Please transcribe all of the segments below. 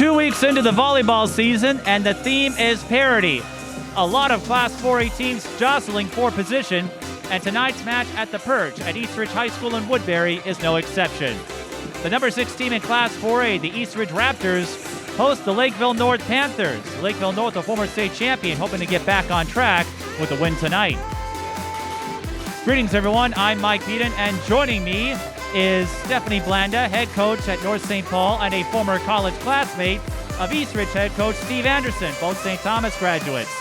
2 weeks into the volleyball season, and the theme is parity. A lot of Class 4A teams jostling for position, and tonight's match at the Perch at Eastridge High School in Woodbury is no exception. The number 6 team in Class 4A, the Eastridge Raptors, host the Lakeville North Panthers. Lakeville North, a former state champion, hoping to get back on track with a win tonight. Greetings, everyone. I'm Mike Peden, and joining me is Stephanie Blanda, head coach at North St. Paul and a former college classmate of Eastridge head coach Steve Anderson, both St. Thomas graduates.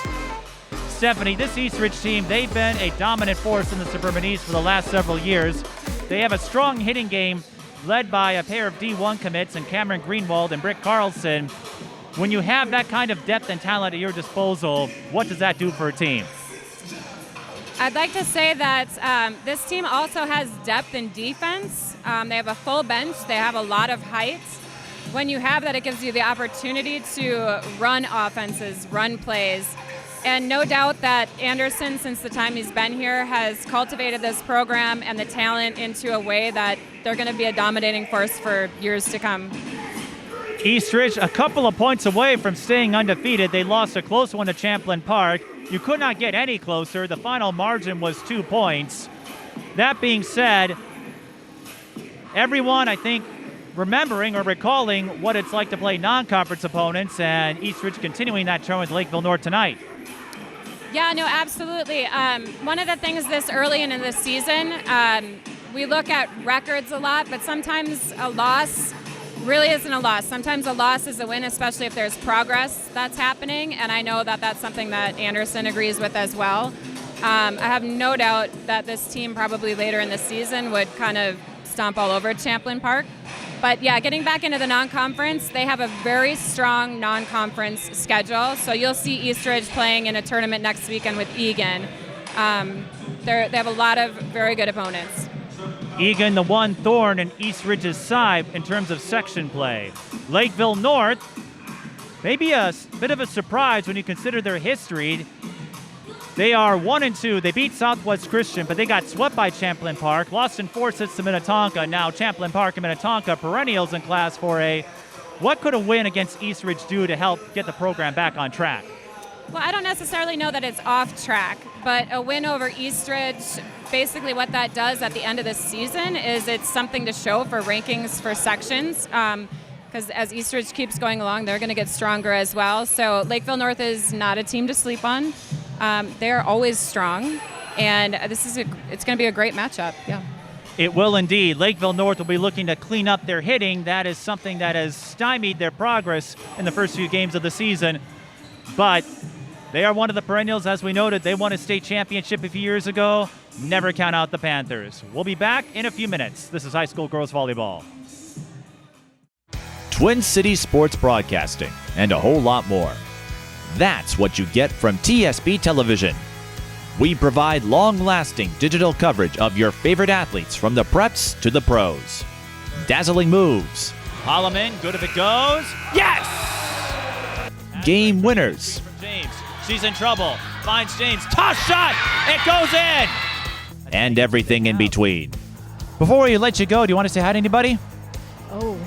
Stephanie, this Eastridge team, they've been a dominant force in the Suburban East for the last several years. They have a strong hitting game led by a pair of D1 commits in Camryn Greenwald and Britt Carlson. When you have that kind of depth and talent at your disposal, what does that do for a team? I'd like to say that this team also has depth in defense. They have a full bench. They have a lot of height. When you have that, it gives you the opportunity to run offenses, run plays. And no doubt that Anderson, since the time he's been here, has cultivated this program and the talent into a way that they're going to be a dominating force for years to come. Eastridge, a couple of points away from staying undefeated. They lost a close one to Chapman Park. You could not get any closer. The final margin was 2 points. That being said, everyone, I think, remembering or recalling what it's like to play non-conference opponents, and Eastridge continuing that trend with Lakeville North tonight. Yeah, no, absolutely. One of the things this early in the season, we look at records a lot, but sometimes a loss really isn't a loss. Sometimes a loss is a win, especially if there's progress that's happening, and I know that that's something that Anderson agrees with as well. I have no doubt that this team probably later in the season would kind of stomp all over Chapman Park. But yeah, getting back into the non-conference, they have a very strong non-conference schedule, so you'll see Eastridge playing in a tournament next weekend with Egan. They have a lot of very good opponents. Egan, the one thorn in Eastridge's side in terms of section play. Lakeville North, maybe a bit of a surprise when you consider their history. They are 1-2. They beat Southwest Christian, but they got swept by Champlain Park, lost in 4 sets to Minnetonka. Now Champlain Park and Minnetonka, perennials in Class 4A. What could a win against Eastridge do to help get the program back on track? Well, I don't necessarily know that it's off track, but a win over Eastridge, basically what that does at the end of the season is it's something to show for rankings for sections, because as Eastridge keeps going along, they're going to get stronger as well. So Lakeville North is not a team to sleep on. They're always strong, and it's going to be a great matchup. Yeah. It will indeed. Lakeville North will be looking to clean up their hitting. That is something that has stymied their progress in the first few games of the season, but they are one of the perennials. As we noted, they won a state championship a few years ago. Never count out the Panthers. We'll be back in a few minutes. This is High School Girls Volleyball. Twin Cities Sports Broadcasting and a whole lot more. That's what you get from TSB Television. We provide long-lasting digital coverage of your favorite athletes from the preps to the pros. Dazzling moves. Holloman, good if it goes. Yes! Game winners. James, she's in trouble. Finds James. Toss shot! It goes in! And everything in between. Before we let you go, do you want to say hi to anybody? Oh,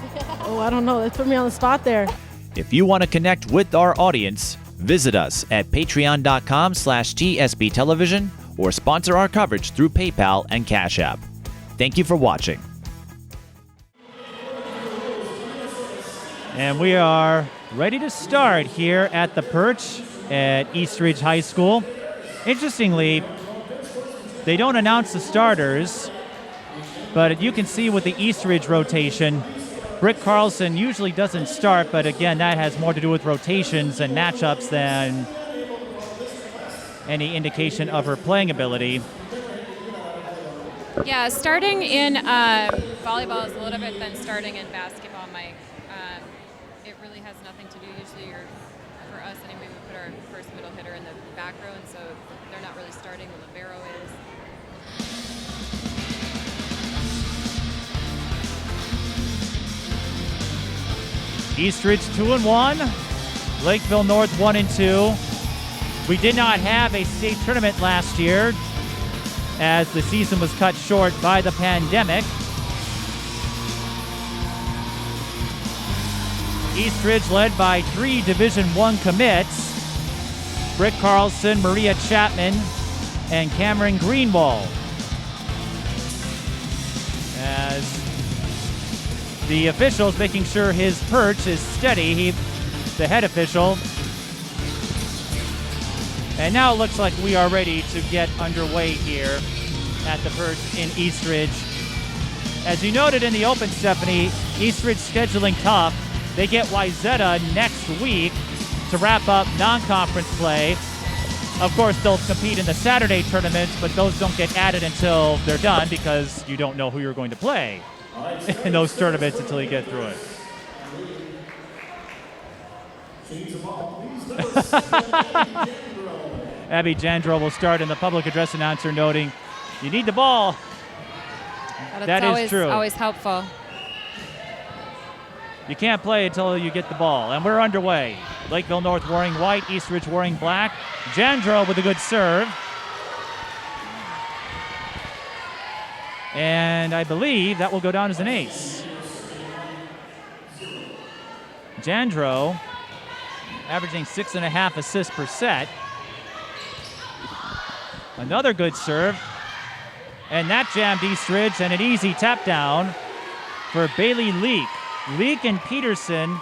I don't know. That put me on the spot there. If you want to connect with our audience, visit us at patreon.com/TSB Television or sponsor our coverage through PayPal and Cash App. Thank you for watching. And we are ready to start here at the Perch at Eastridge High School. Interestingly, they don't announce the starters, but you can see with the Eastridge rotation, Britt Carlson usually doesn't start, but again, that has more to do with rotations and matchups than any indication of her playing ability. Yeah, starting in volleyball is a little bit than starting in basketball, Mike. It really has nothing to do, usually for us anyway, we put our first middle hitter in the back row, and so they're not really starting, the libero is. Eastridge 2-1, Lakeville North 1-2. We did not have a state tournament last year as the season was cut short by the pandemic. Eastridge led by 3 Division I commits. Britt Carlson, Maria Chapman, and Camryn Greenwald. As the official's making sure his perch is steady, the head official. And now it looks like we are ready to get underway here at the perch in Eastridge. As you noted in the open, Stephanie, Eastridge scheduling tough. They get Wayzata next week to wrap up non-conference play. Of course, they'll compete in the Saturday tournaments, but those don't get added until they're done because you don't know who you're going to play in those tournaments until you get through it. Abby Jandro will start, in the public address announcer noting, you need the ball. That is true. Always helpful. You can't play until you get the ball. And we're underway. Lakeville North wearing white, Eastridge wearing black. Jandro with a good serve. And I believe that will go down as an ace. Jandro averaging 6.5 assists per set. Another good serve. And that jammed Eastridge, and an easy tap down for Bailey Leak. Leak and Peterson,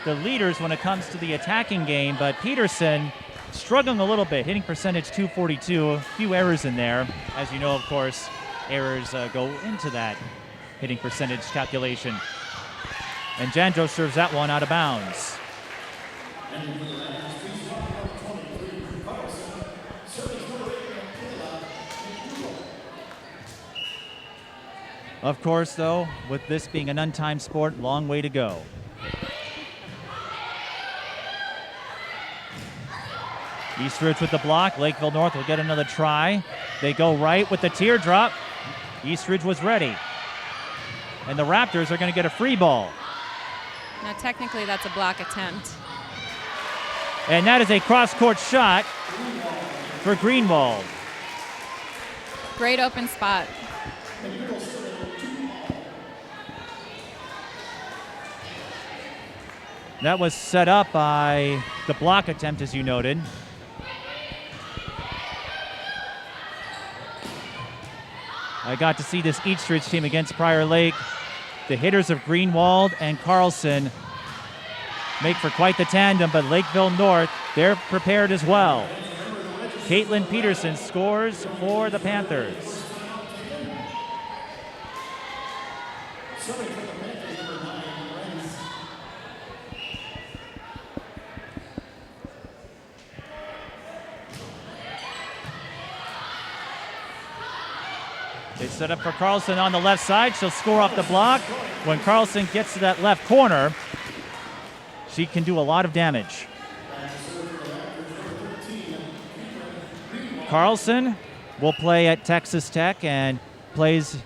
the leaders when it comes to the attacking game, but Peterson struggling a little bit, hitting percentage .242, a few errors in there. As you know, of course, errors go into that hitting percentage calculation. And Jandro serves that one out of bounds. Of course, though, with this being an untimed sport, long way to go. Eastridge with the block. Lakeville North will get another try. They go right with the teardrop. Eastridge was ready. And the Raptors are going to get a free ball. Now, technically, that's a block attempt. And that is a cross-court shot for Greenwald. Great open spot. That was set up by the block attempt, as you noted. I got to see this Eastridge team against Prior Lake. The hitters of Greenwald and Carlson make for quite the tandem, but Lakeville North, they're prepared as well. Kaitlynn Peterson scores for the Panthers. They set up for Carlson on the left side. She'll score off the block. When Carlson gets to that left corner, she can do a lot of damage. Carlson will play at Texas Tech and plays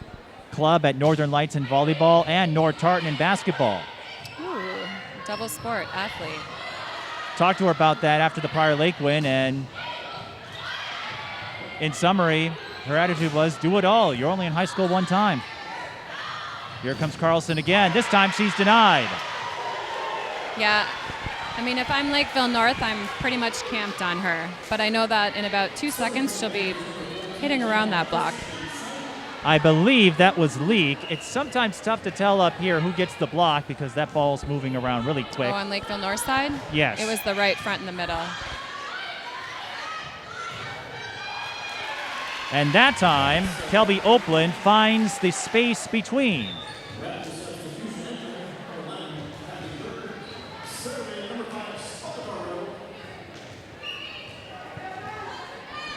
club at Northern Lights in volleyball and North Tartan in basketball. Ooh, double sport athlete. Talked to her about that after the Prior Lake win, and in summary, her attitude was, do it all. You're only in high school one time. Here comes Carlson again. This time she's denied. Yeah, I mean, if I'm Lakeville North, I'm pretty much camped on her. But I know that in about 2 seconds, she'll be hitting around that block. I believe that was Leak. It's sometimes tough to tell up here who gets the block because that ball's moving around really quick. Oh, on Lakeville North side? Yes. It was the right front in the middle. And that time, Kelby Oakland finds the space between.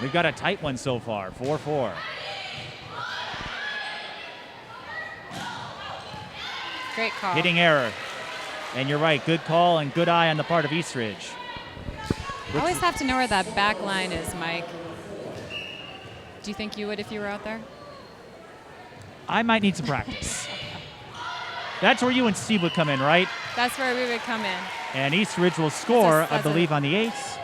We've got a tight one so far, 4-4. Great call. Hitting error. And you're right, good call and good eye on the part of Eastridge. I always have to know where that back line is, Mike. Do you think you would if you were out there? I might need some practice. That's where you and Steve would come in, right? That's where we would come in. And Eastridge will score, I believe, on the ace.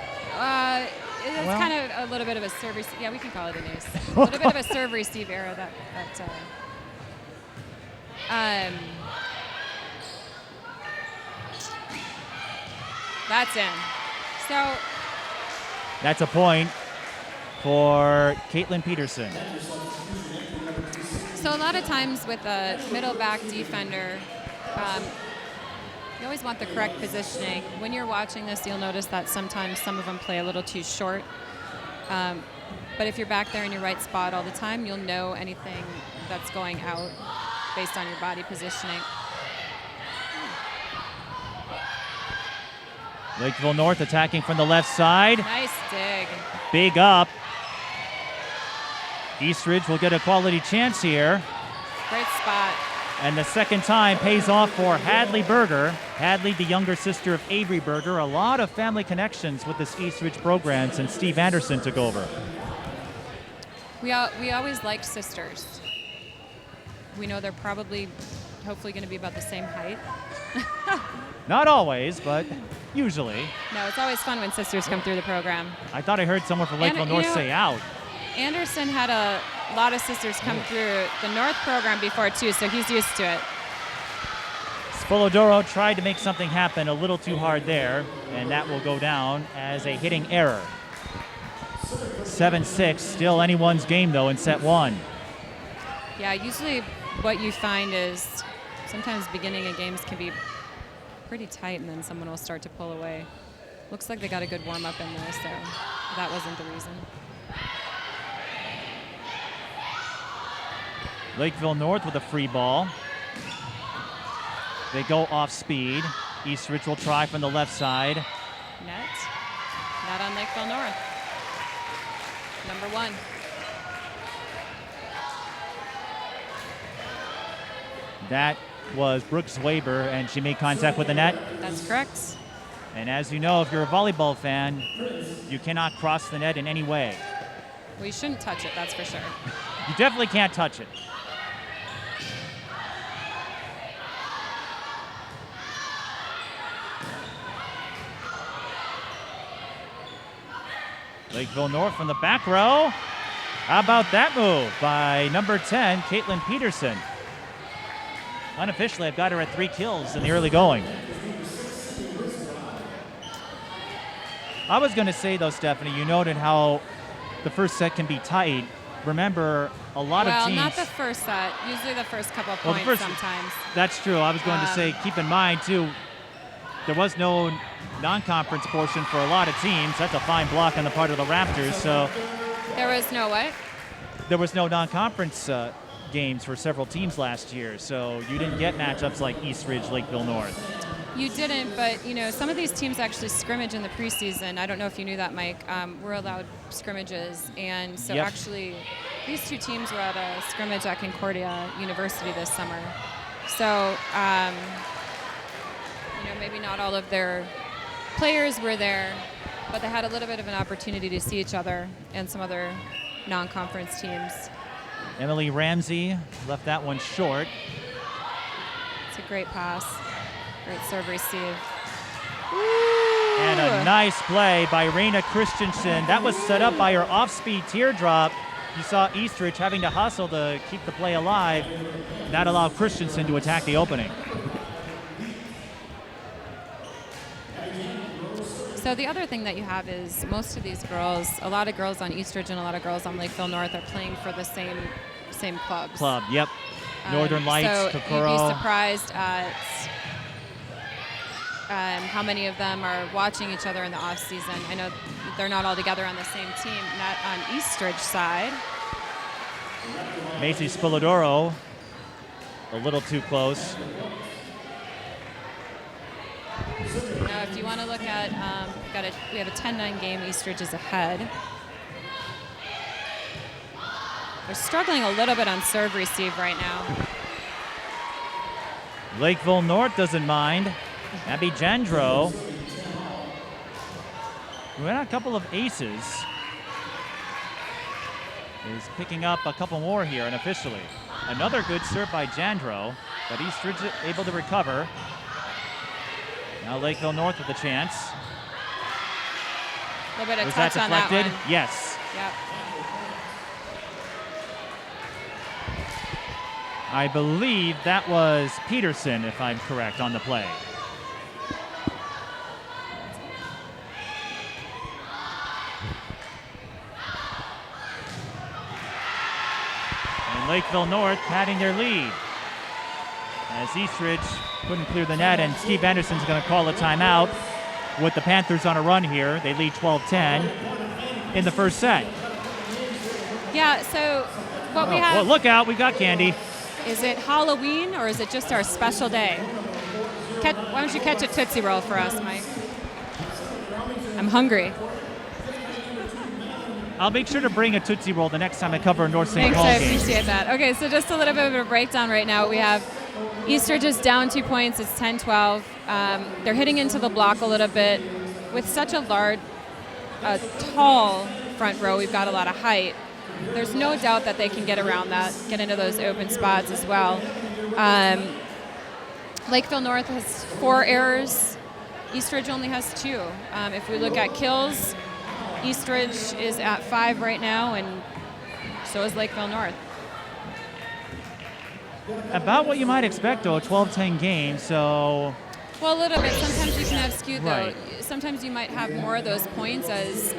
It's kind of a little bit of a serve receive. Yeah, we can call it an ace. A little bit of a serve receive error. That's in. So that's a point for Kaitlynn Peterson. So a lot of times with a middle back defender, you always want the correct positioning. When you're watching this, you'll notice that sometimes some of them play a little too short. But if you're back there in your right spot all the time, you'll know anything that's going out based on your body positioning. Lakeville North attacking from the left side. Nice dig. Big up. Eastridge will get a quality chance here. Great spot. And the second time pays off for Hadley Berger. Hadley, the younger sister of Avery Berger. A lot of family connections with this Eastridge program since Steve Anderson took over. We always liked sisters. We know they're probably, hopefully, going to be about the same height. Not always, but usually. No, it's always fun when sisters come through the program. I thought I heard someone from Lakeville North say out. Anderson had a lot of sisters come through the North program before, too, so he's used to it. Spolodoro tried to make something happen a little too hard there, and that will go down as a hitting error. 7-6, still anyone's game, though, in set one. Yeah, usually what you find is sometimes beginning of games can be pretty tight, and then someone will start to pull away. Looks like they got a good warm-up in there, so that wasn't the reason. Lakeville North with a free ball. They go off speed. Eastridge will try from the left side. Net. Not on Lakeville North. Number one. That was Brooks Weber, and she made contact with the net. That's correct. And as you know, if you're a volleyball fan, you cannot cross the net in any way. We shouldn't touch it, that's for sure. You definitely can't touch it. Lakeville North from the back row. How about that move by number 10, Kaitlynn Peterson? Unofficially, I've got her at 3 kills in the early going. I was going to say, though, Stephanie, you noted how the first set can be tight. Remember, a lot of teams... Well, not the first set. Usually the first couple of points sometimes. That's true. I was going to say, keep in mind, too, there was no non-conference portion for a lot of teams. That's a fine block on the part of the Raptors. So there was no what? There was no non-conference games for several teams last year. So you didn't get matchups like Eastridge, Lakeville North. You didn't, but you know, some of these teams actually scrimmage in the preseason. I don't know if you knew that, Mike. We're allowed scrimmages, and so actually, these two teams were at a scrimmage at Concordia University this summer. So, you know, maybe not all of their players were there, but they had a little bit of an opportunity to see each other and some other non-conference teams. Emily Ramsey left that one short. It's a great pass. Great serve receive. Ooh. And a nice play by Rayna Christianson. That was set up by her off-speed teardrop. You saw Eastridge having to hustle to keep the play alive. That allowed Christianson to attack the opening. So the other thing that you have is most of these girls, a lot of girls on Eastridge and a lot of girls on Lakeville North are playing for the same clubs. Club, yep. Northern Lights, so Kokoro. You'd be surprised at how many of them are watching each other in the off season. I know they're not all together on the same team, not on Eastridge side. Macy Spolodoro, a little too close. Now, if you want to look at, we have a 10-9 game. Eastridge is ahead. They're struggling a little bit on serve receive right now. Lakeville North doesn't mind. Abby Jandro. We had a couple of aces. Is picking up a couple more here unofficially. Another good serve by Jandro, but Eastridge able to recover. Now Lakeville North with a chance. A little bit of Was touch that on that deflected? one. Yes. Yep. I believe that was Peterson, if I'm correct, on the play. Lakeville North padding their lead as Eastridge couldn't clear the net, and Steve Anderson's going to call a timeout with the Panthers on a run here. They lead 12-10 in the first set. Yeah, so what we have... Well, look out, we've got candy. Is it Halloween or is it just our special day? Why don't you catch a Tootsie Roll for us, Mike? I'm hungry. I'll make sure to bring a Tootsie Roll the next time I cover a North St. Paul Thanks, I game. appreciate that. Okay, so just a little bit of a breakdown right now. We have Eastridge is down 2 points. It's 10-12. They're hitting into the block a little bit. With such a tall front row, we've got a lot of height. There's no doubt that they can get around that, get into those open spots as well. Lakeville North has 4 errors. Eastridge only has 2. If we look at kills, Eastridge is at 5 right now, and so is Lakeville North. About what you might expect, though, a 12-10 game, so... Well, a little bit. Sometimes you can have skewed, though. Right. Sometimes you might have more of those points as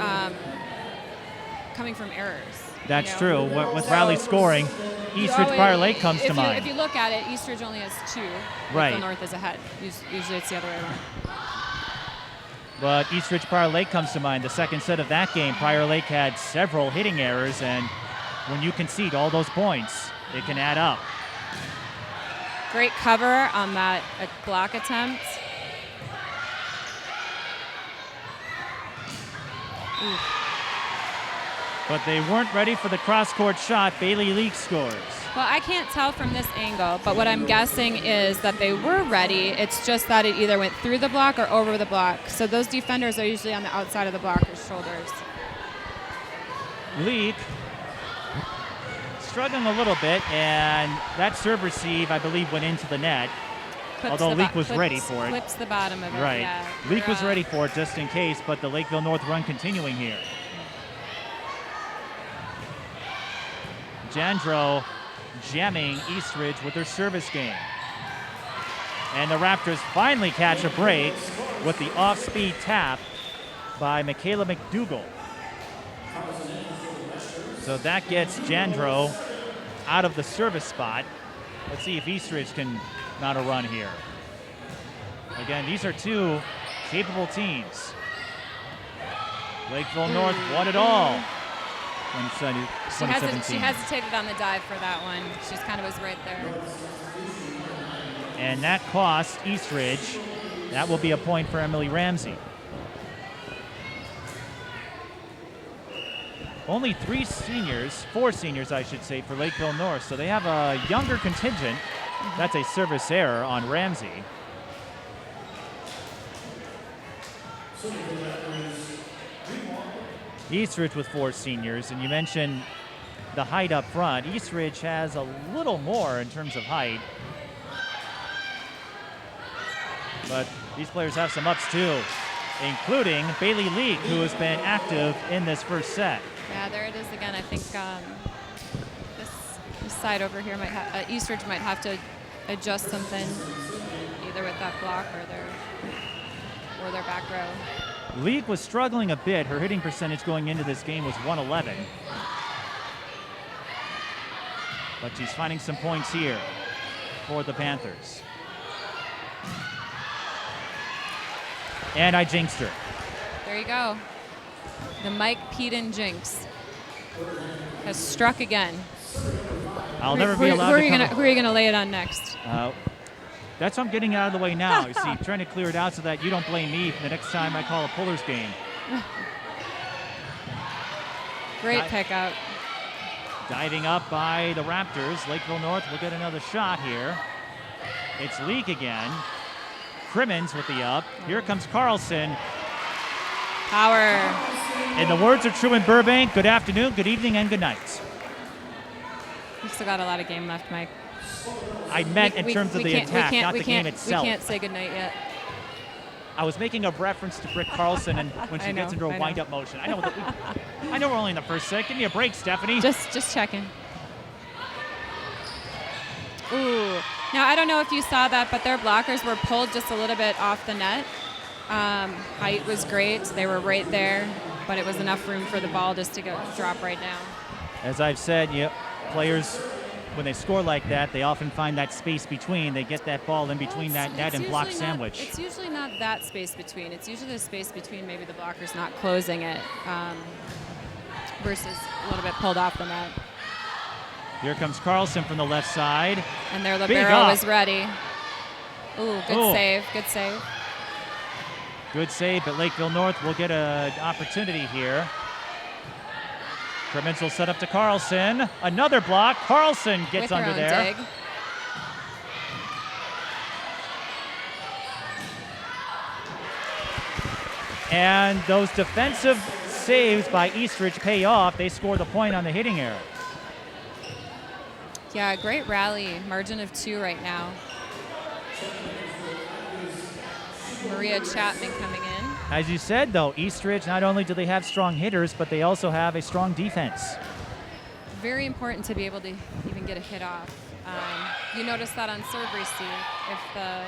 coming from errors. That's true. With rally scoring, Eastridge Prior Lake comes to mind. If you look at it, Eastridge only has 2. Right. Lakeville North is ahead. Usually it's the other way around. But Eastridge Prior Lake comes to mind. The second set of that game, Prior Lake had several hitting errors, and when you concede all those points, it can add up. Great cover on that block attempt. Ooh. But they weren't ready for the cross-court shot. Bailey Leake scores. Well, I can't tell from this angle, but what I'm guessing is that they were ready. It's just that it either went through the block or over the block. So those defenders are usually on the outside of the blocker's shoulders. Leake struggling a little bit, and that serve receive, I believe, went into the net. Although Leake was ready for it. Clips the bottom of it, right. Yeah. Leake was ready for it just in case, but the Lakeville North run continuing here. Jandro jamming Eastridge with their service game. And the Raptors finally catch a break with the off-speed tap by Michaela McDougall. So that gets Jandro out of the service spot. Let's see if Eastridge can mount a run here. Again, these are 2 capable teams. Lakeville North won it all. 2017. She hesitated on the dive for that one. She just kind of was right there. And that cost Eastridge. That will be a point for Emily Ramsey. Only 4 seniors, I should say, for Lakeville North. So they have a younger contingent. That's a service error on Ramsey. Eastridge with 4 seniors, and you mentioned the height up front. Eastridge has a little more in terms of height. But these players have some ups too, including Bailey Leake, who has been active in this first set. Yeah, there it is again. I think this side over here might have Eastridge might have to adjust something, either with that block or their back row. Leake was struggling a bit. Her hitting percentage going into this game was 111. But she's finding some points here for the Panthers. And I jinxed her. There you go. The Mike Peden jinx has struck again. I'll never be allowed to come. Who are you going to lay it on next? That's what I'm getting out of the way now. You see, trying to clear it out so that you don't blame me the next time I call a Pullers game. Great pickup. Diving up by the Raptors. Lakeville North will get another shot here. It's Leake again. Crimmins with the up. Here comes Carlson. Power. In the words of Truman Burbank, good afternoon, good evening, and good night. We've still got a lot of game left, Mike. I meant in terms of the attack, not the game itself. We can't say goodnight yet. I was making a reference to Britt Carlson and when she gets into a wind-up motion. I know we're only in the first set. Give me a break, Stephanie. Just checking. Ooh. Now, I don't know if you saw that, but their blockers were pulled just a little bit off the net. Height was great. They were right there, but it was enough room for the ball just to drop right down. As I've said, players when they score like that, they often find that space between. They get that ball in between that net and block sandwich. It's usually not that space between. It's usually the space between maybe the blocker's not closing it versus a little bit pulled off the net. Here comes Carlson from the left side. And their libero is ready. Ooh, good save, good save. Good save, but Lakeville North will get an opportunity here. Crimmins will set up to Carlson. Another block. Carlson gets under there. Dig. And those defensive saves by Eastridge pay off. They score the point on the hitting error. Yeah, great rally. Margin of 2 right now. Maria Chapman coming in. As you said, though, Eastridge, not only do they have strong hitters, but they also have a strong defense. Very important to be able to even get a hit off. You notice that on serve receive. If the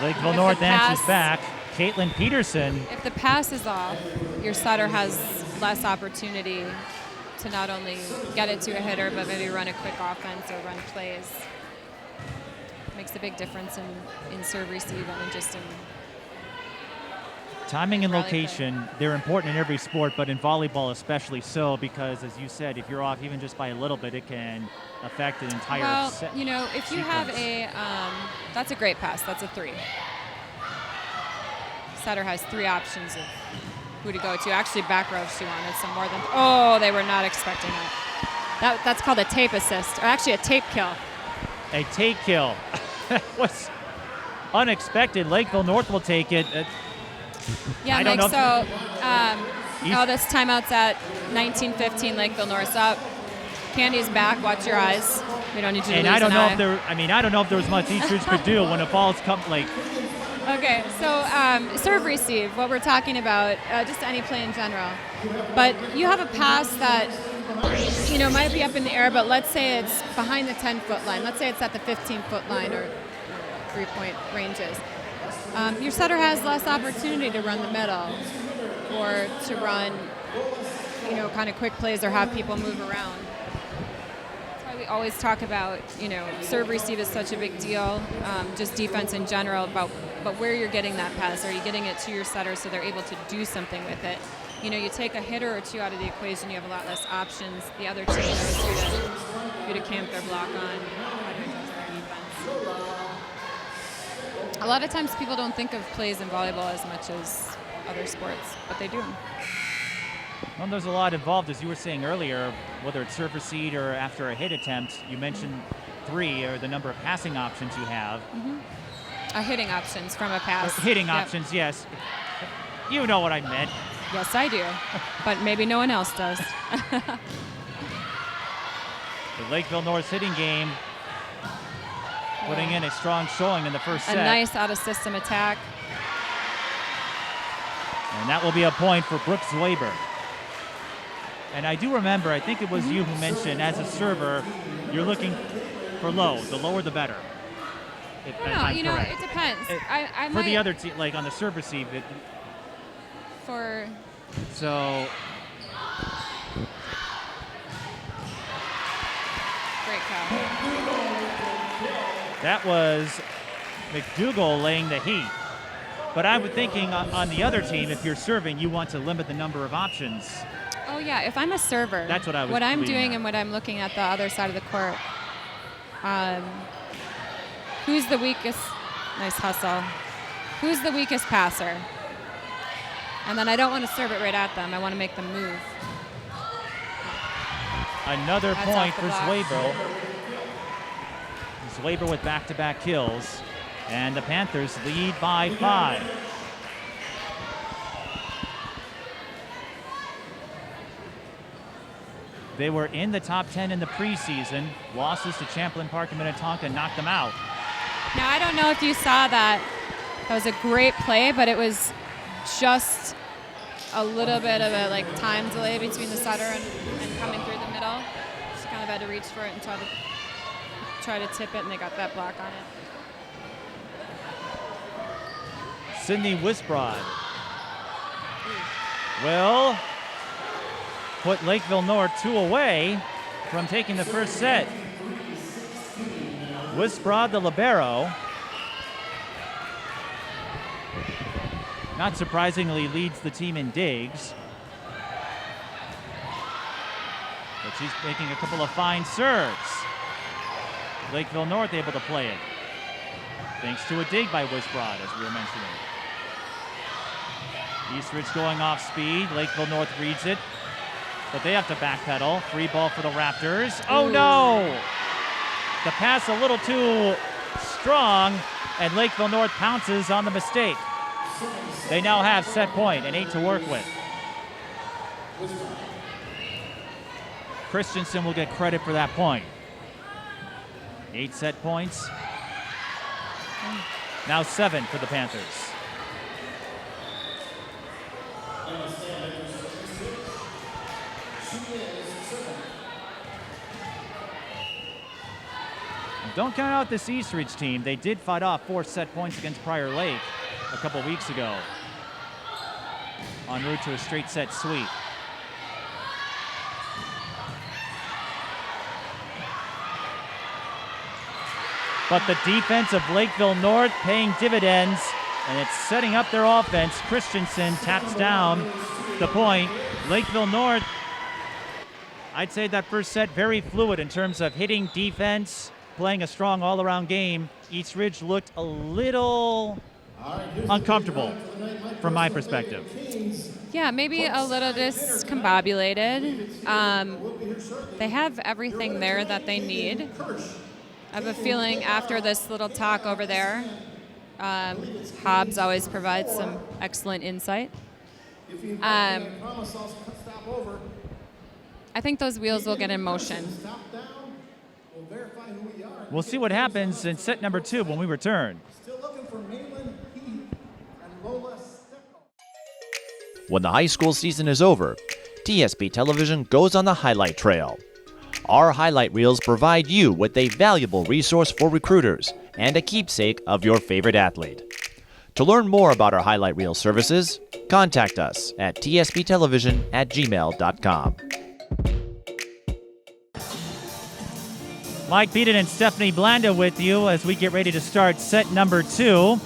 Lakeville North answers back. Kaitlynn Peterson. If the pass is off, your setter has less opportunity to not only get it to a hitter, but maybe run a quick offense or run plays. Makes a big difference in serve receive and just in timing and location. They're important in every sport, but in volleyball especially so, because as you said, if you're off even just by a little bit, it can affect an entire set. Well, you know, if you have a that's a great pass. That's a 3. Setter has 3 options of who to go to. Actually, back row she wanted some more than. Oh, they were not expecting that. That's called a tape assist, or actually a tape kill. A tape kill. That was unexpected. Lakeville North will take it. Yeah, Mike, so this timeout's at 19:15. Lakeville North's up. Candy's back. Watch your eyes. We don't need you to lose an eye. I don't know if there was much Eastridge could do when a ball's come late. Okay, so serve receive, what we're talking about, just any play in general. But you have a pass that, you know, might be up in the air, but let's say it's behind the 10-foot line. Let's say it's at the 15-foot line or 3-point ranges. Your setter has less opportunity to run the middle or to run, you know, kind of quick plays or have people move around. That's why we always talk about, you know, serve receive is such a big deal, just defense in general, but where you're getting that pass. Are you getting it to your setter so they're able to do something with it? You know, you take a hitter or 2 out of the equation, you have a lot less options. The other team knows who to camp their block on, how to adjust their defense. A lot of times people don't think of plays in volleyball as much as other sports, but they do. Well, there's a lot involved, as you were saying earlier, whether it's serve receive or after a hit attempt. You mentioned 3, or the number of passing options you have. Mm-hmm. Hitting options from a pass. Hitting options, yes. You know what I meant. Yes, I do, but maybe no one else does. The Lakeville North's hitting game putting in a strong showing in the first set. A nice out-of-system attack. And that will be a point for Brooke Zwaber. And I do remember, I think it was you who mentioned, as a server, you're looking for low. The lower, the better. No, you know, it depends. I for the other team, like on the serve receive. So. Great call. That was McDougall laying the heat. But I was thinking on the other team, if you're serving, you want to limit the number of options. Oh yeah, if I'm a server, that's what I was. What I'm doing and what I'm looking at the other side of the court. Who's the weakest? Nice hustle. Who's the weakest passer? And then I don't want to serve it right at them. I want to make them move. Another point for Zwaber. Zwaber with back-to-back kills. And the Panthers lead by 5. They were in the top 10 in the preseason. Losses to Champlain Park and Minnetonka knocked them out. Now, I don't know if you saw that. That was a great play, but it was just a little bit of a time delay between the setter and coming through the middle. Just kind of had to reach for it and try to tip it, and they got that block on it. Sydney Wisbrod will put Lakeville North 2 away from taking the first set. Wisprod, the libero, not surprisingly leads the team in digs. But she's making a couple of fine serves. Lakeville North able to play it, thanks to a dig by Wisprod, as we were mentioning. Eastridge going off speed. Lakeville North reads it, but they have to backpedal. Free ball for the Raptors. Oh no! The pass a little too strong, and Lakeville North pounces on the mistake. They now have set point and 8 to work with. Christianson will get credit for that point. 8 set points. Now 7 for the Panthers. Don't count out this Eastridge team. They did fight off 4 set points against Prior Lake a couple weeks ago, en route to a straight set sweep. But the defense of Lakeville North paying dividends, and it's setting up their offense. Christianson taps down the point. Lakeville North, I'd say that first set very fluid in terms of hitting, defense, playing a strong all-around game. Eastridge looked a little uncomfortable from my perspective. Yeah, maybe a little discombobulated. They have everything there that they need. I have a feeling after this little talk over there, Hobbs always provides some excellent insight. I think those wheels will get in motion. We'll see what happens in set number 2 when we return. When the high school season is over, TSP Television goes on the highlight trail. Our highlight reels provide you with a valuable resource for recruiters and a keepsake of your favorite athlete. To learn more about our highlight reel services, contact us at tsptelevision@gmail.com. Mike Peden and Stephanie Blanda with you as we get ready to start set number 2.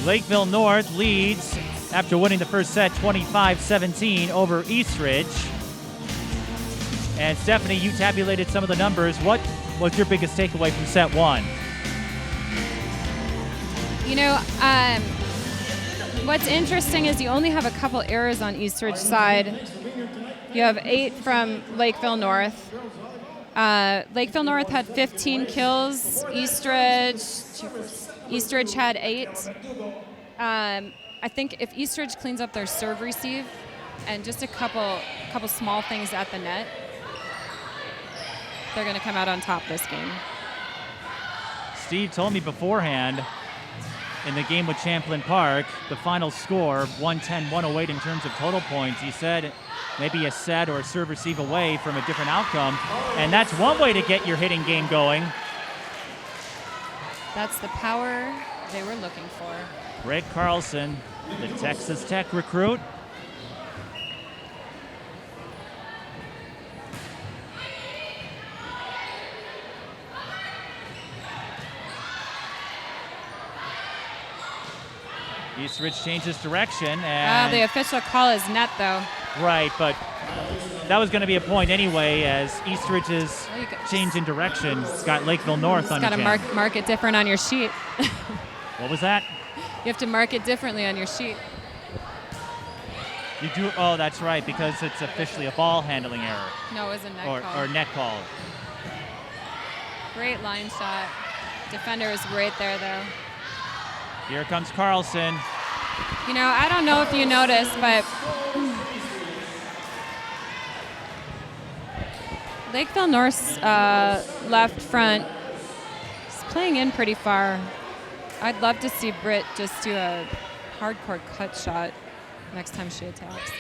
Lakeville North leads after winning the first set 25-17 over Eastridge. And Stephanie, you tabulated some of the numbers. What was your biggest takeaway from set 1? You know, what's interesting is you only have a couple errors on Eastridge's side. You have 8 from Lakeville North. Lakeville North had 15 kills. Eastridge had 8. I think if Eastridge cleans up their serve receive and just a couple small things at the net, they're going to come out on top this game. Steve told me beforehand in the game with Champlain Park, the final score, 110-108 in terms of total points. He said maybe a set or a serve receive away from a different outcome, and that's one way to get your hitting game going. That's the power they were looking for. Britt Carlson, the Texas Tech recruit. Eastridge changes direction, and the official call is net, though. Right, but that was going to be a point anyway, as Eastridge's change in direction got Lakeville North on. Got to mark it different on your sheet. What was that? You have to mark it differently on your sheet. You do. Oh, that's right, because it's officially a ball handling error. No, it was a net call. Or net call. Great line shot. Defender was right there, though. Here comes Carlson. You know, I don't know if you noticed, but Lakeville North's left front is playing in pretty far. I'd love to see Britt just do a hardcore cut shot next time she attacks.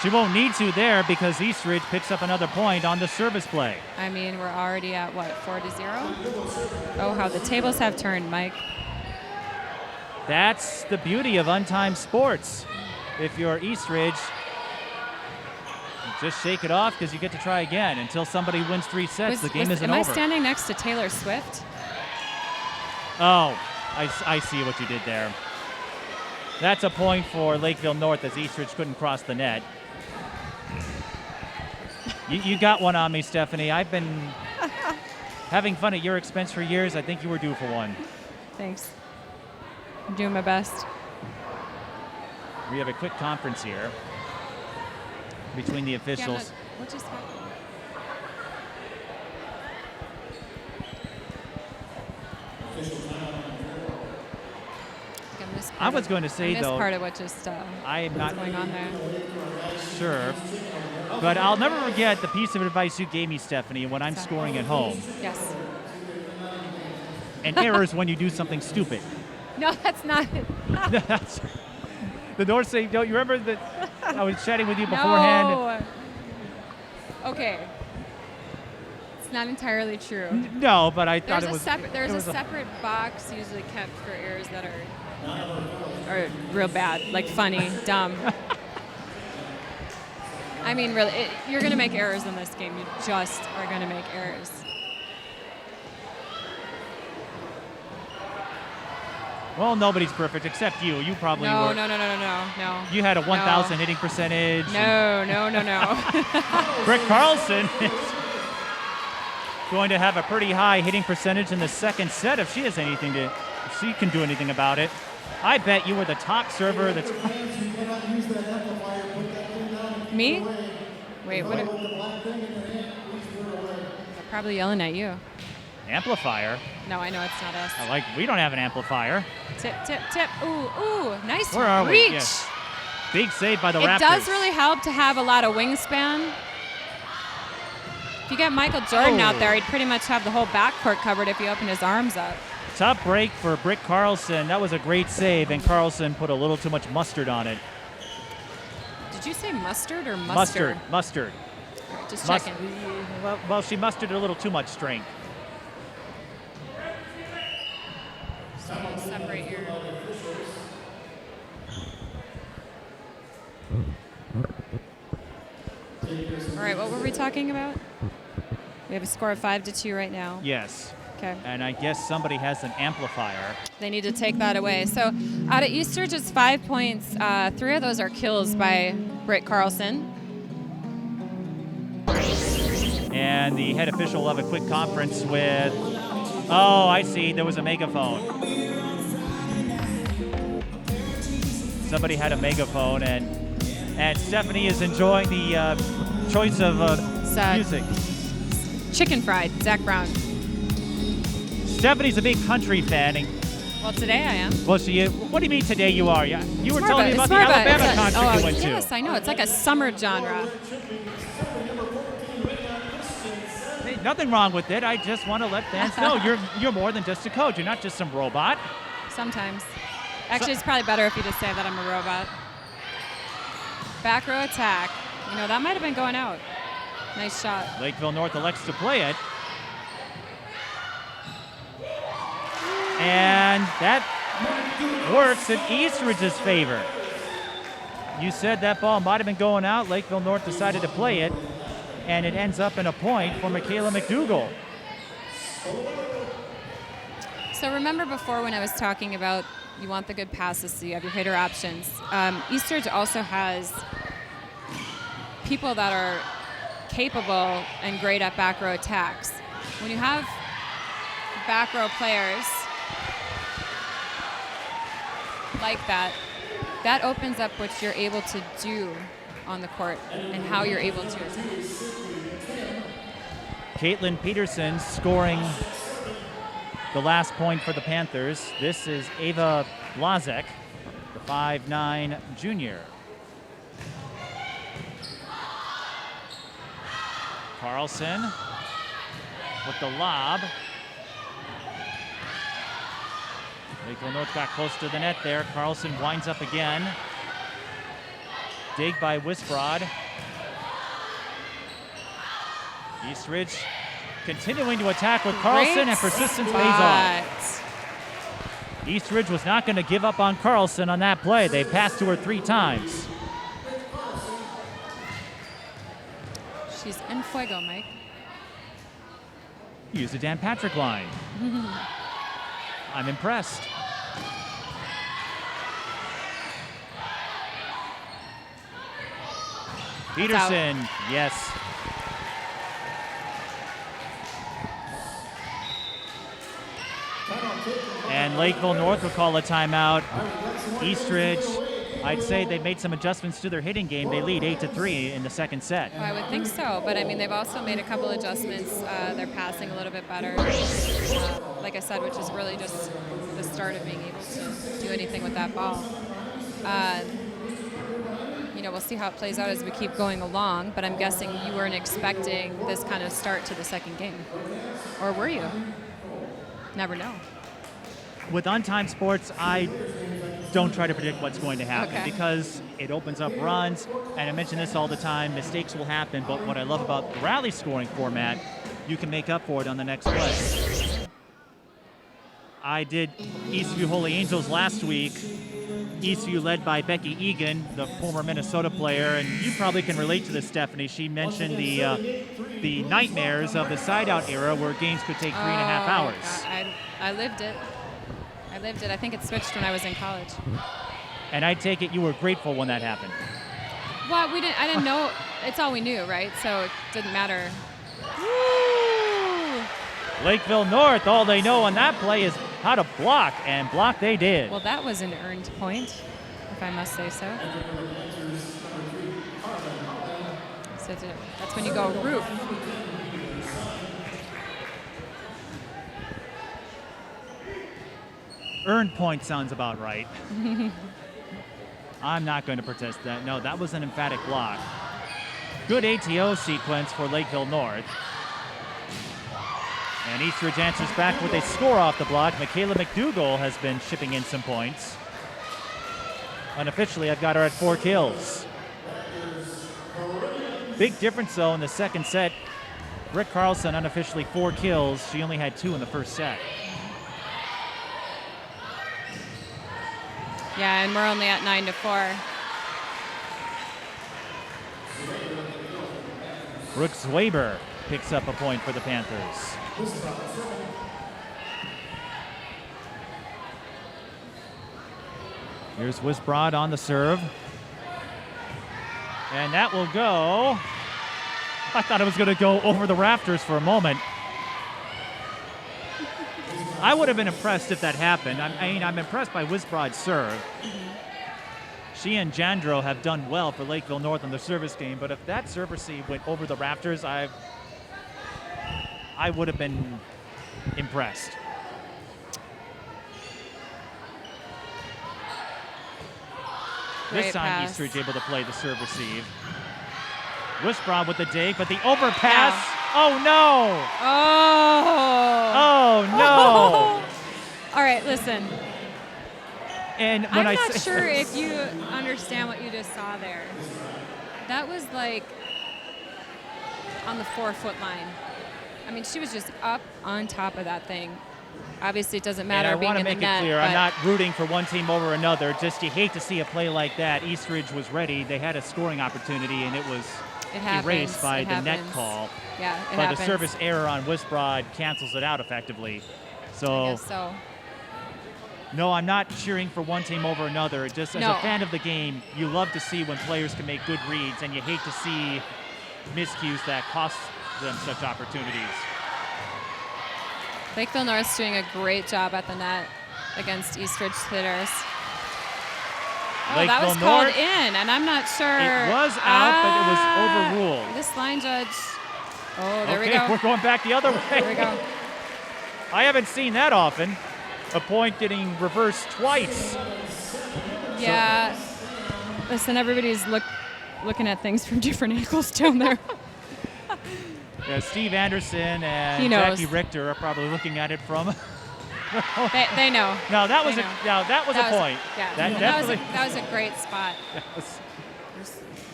She won't need to there because Eastridge picks up another point on the service play. I mean, we're already at, what, 4-0? Oh, how the tables have turned, Mike. That's the beauty of untimed sports. if you're Eastridge, just shake it off because you get to try again until somebody wins 3 sets. The game isn't over. Am I standing next to Taylor Swift? Oh, I see what you did there. That's a point for Lakeville North as Eastridge couldn't cross the net. You got one on me, Stephanie. I've been having fun at your expense for years. I think you were due for one. Thanks. I'm doing my best. We have a quick conference here between the officials. Yeah, what just happened? I was going to say, though, part of what just I am not going on there. Sure, but I'll never forget the piece of advice you gave me, Stephanie, when I'm scoring at home. Yes. And errors when you do something stupid. No, that's not it. That's the North say. Don't you remember that I was chatting with you beforehand? No. Okay. It's not entirely true. No, but I thought it was. There's a separate box usually kept for errors that are real bad, like funny, dumb. I mean, really, you're going to make errors in this game. You just are going to make errors. Well, nobody's perfect except you. You probably No. were. No. You had a 1,000 hitting percentage. No. Britt Carlson is going to have a pretty high hitting percentage in the second set if she has anything to. If she can do anything about it. I bet you were the top server that's. Me? Wait, what? They're probably yelling at you. Amplifier? No, I know it's not us. We don't have an amplifier. Tip. Ooh, nice Where are reach. we? Yes. Big save by the Raptors. It does really help to have a lot of wingspan. If you get Michael Jordan out there, he'd pretty much have the whole backcourt covered if he opened his arms up. Tough break for Britt Carlson. That was a great save, and Carlson put a little too much mustard on it. Did you say mustard or mustard? Mustard. Right, just checking. Well, she mustered a little too much strength. So we'll separate your... All right, what were we talking about? We have a score of 5-2 right now. Yes. Okay. And I guess somebody has an amplifier. They need to take that away. So out of Eastridge, it's 5 points. 3 of those are kills by Britt Carlson. And the head official will have a quick conference with, oh, I see, there was a megaphone. Somebody had a megaphone, and Stephanie is enjoying the choice of music. Chicken Fried, Zach Brown. Stephanie's a big country fan. Well, today I am. Well, what do you mean today you are? Yeah, you were telling me about the Alabama concert you went to. Yes, I know. It's like a summer genre. Hey, nothing wrong with it. I just want to let fans know you're more than just a coach. You're not just some robot. Sometimes. Actually, it's probably better if you just say that I'm a robot. Back row attack. You know, that might have been going out. Nice shot. Lakeville North elects to play it. And that works in Eastridge's favor. You said that ball might have been going out. Lakeville North decided to play it, and it ends up in a point for Michaela McDougall. So remember before when I was talking about you want the good passes, so you have your hitter options. Eastridge also has people that are capable and great at back row attacks. When you have back row players like that, that opens up what you're able to do on the court and how you're able to attack. Kaitlynn Peterson scoring the last point for the Panthers. This is Ava Blazek, the 5'9" junior. Carlson with the lob. Lakeville North got close to the net there. Carlson winds up again. Dig by Wisprod. Eastridge continuing to attack with Carlson, and persistence pays off. Eastridge was not going to give up on Carlson on that play. They passed to her 3 times. She's en fuego, Mike. Use the Dan Patrick line. I'm impressed. Peterson, yes. And Lakeville North will call a timeout. Eastridge, I'd say they made some adjustments to their hitting game. They lead 8-3 in the second set. Well, I would think so, but I mean, they've also made a couple adjustments. They're passing a little bit better, like I said, which is really just the start of being able to do anything with that ball. You know, we'll see how it plays out as we keep going along, but I'm guessing you weren't expecting this kind of start to the second game. Or were you? Never know. With on-time sports, I don't try to predict what's going to happen because it opens up runs, and I mention this all the time, mistakes will happen, but what I love about the rally scoring format, you can make up for it on the next play. I did Eastview Holy Angels last week. Eastview led by Becky Egan, the former Minnesota player, and you probably can relate to this, Stephanie. She mentioned the nightmares of the side-out era where games could take 3.5 hours. I lived it. I think it switched when I was in college. And I take it you were grateful when that happened. Well, I didn't know. It's all we knew, right? So it didn't matter. Woo! Lakeville North, all they know on that play is how to block, and block they did. Well, that was an earned point, if I must say so. So that's when you go roof. Earned point sounds about right. I'm not going to protest that. No, that was an emphatic block. Good ATO sequence for Lakeville North. And Eastridge answers back with a score off the block. Michaela McDougall has been shipping in some points. Unofficially, I've got her at 4 kills. Big difference, though, in the second set. Britt Carlson, unofficially 4 kills. She only had 2 in the first set. Yeah, and we're only at 9-4. Brooks Weber picks up a point for the Panthers. Here's Wisbrod on the serve. And that will go. I thought it was going to go over the rafters for a moment. I would have been impressed if that happened. I'm impressed by Wisbrod's serve. She and Jandro have done well for Lakeville North in the service game, but if that serve receive went over the rafters, I would have been impressed. This time Eastridge able to play the serve receive. Wisbrod with the dig, but the overpass. Yeah. Oh no! Oh! Oh no! All right, listen. And when I'm not sure if you understand what you just saw there. That was like on the 4-foot line. I mean, she was just up on top of that thing. Obviously, it doesn't matter being in the net. And I want to make it clear, I'm not rooting for one team over another. Just you hate to see a play like that. Eastridge was ready. They had a scoring opportunity, and it was erased by the net call. Yeah, it but happens. the service error on Wisbrod cancels it out effectively. I guess so. No, I'm not cheering for one team over another. Just as a fan of the game, you love to see when players can make good reads, and you hate to see miscues that cost them such opportunities. Lakeville North's doing a great job at the net against Eastridge hitters. Oh, that was called in, and I'm not sure. It was out, but it was overruled. This line judge. Oh, there we go. We're going back the other way. There we go. I haven't seen that often. A point getting reversed twice. Yeah. Listen, everybody's looking at things from different angles down there. Yeah, Steve Anderson and Jackie Richter are probably looking at it from. they know. No, that was a point. Yeah, that was a great spot.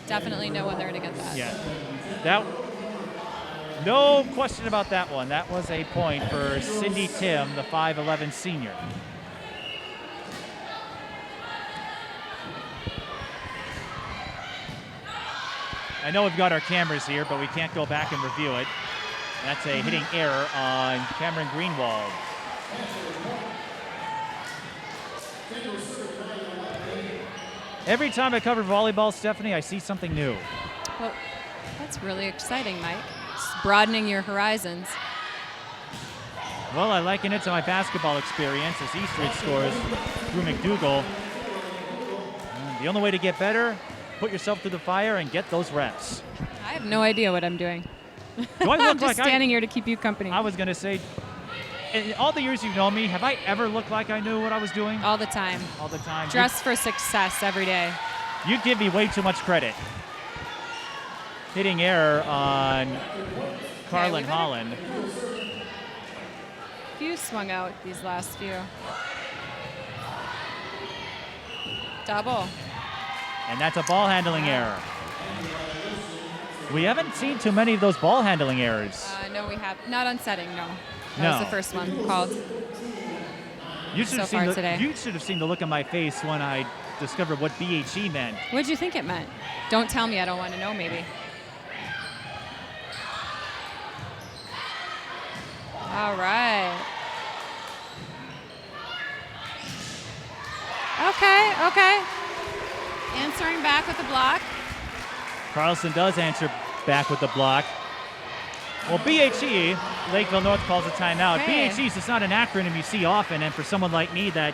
Definitely know when they're to get that. Yeah, no question about that one. That was a point for Cindy Tim, the 5'11 senior. I know we've got our cameras here, but we can't go back and review it. That's a hitting error on Camryn Greenwald. Every time I cover volleyball, Stephanie, I see something new. Well, that's really exciting, Mike. It's broadening your horizons. Well, I liken it to my basketball experience as Eastridge scores through McDougal. The only way to get better, put yourself through the fire and get those reps. I have no idea what I'm doing. Do I look I'm just like standing here to keep you company. I was going to say, in all the years you've known me, have I ever looked like I knew what I was doing? All the time. All the time. Dress for success every day. You give me way too much credit. Hitting error on Carlin Holland. Few swung out these last few. Double. And that's a ball handling error. We haven't seen too many of those ball handling errors. No, we have. Not on setting, no. That was the first one called You should so far today. You should have seen the look on my face when I discovered what BHE meant. What did you think it meant? Don't tell me. I don't want to know, maybe. All right. Okay. Answering back with the block. Carlson does answer back with the block. Well, BHE, Lakeville North calls a timeout. Okay. BHE is not an acronym you see often, and for someone like me that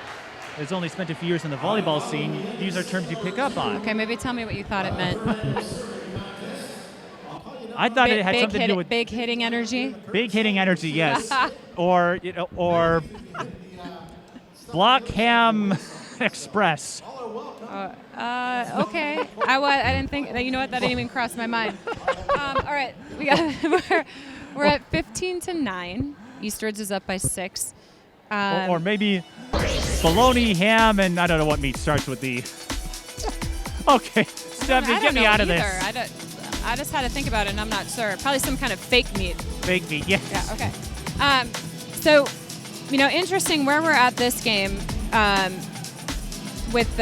has only spent a few years in the volleyball scene, these are terms you pick up on. Okay, maybe tell me what you thought it meant. I thought it had something to do with big hitting energy. Big hitting energy, yes. or Block Ham Express. Okay. I didn't think. You know what? That didn't even cross my mind. All right, we're at 15-9. Eastridge is up by 6. Or maybe bologna, ham, and I don't know what meat starts with D. Okay, Stephanie, get me out of this. I just had to think about it, and I'm not sure. Probably some kind of fake meat. Fake meat, yes. Yeah. Okay. So, interesting where we're at this game with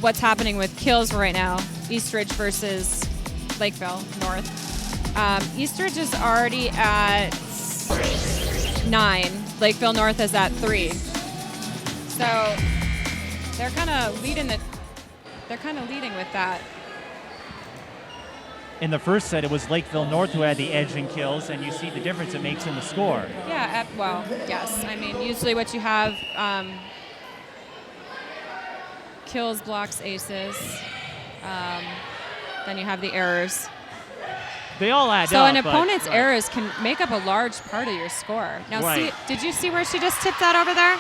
what's happening with kills right now. Eastridge versus Lakeville North. Eastridge is already at 9. Lakeville North is at 3. So they're kind of leading with that. In the first set, it was Lakeville North who had the edge in kills, and you see the difference it makes in the score. Yeah, yes. I mean, usually what you have, kills, blocks, aces. Then you have the errors. They all add up. So an opponent's errors can make up a large part of your score. Now, did you see where she just tipped that over there?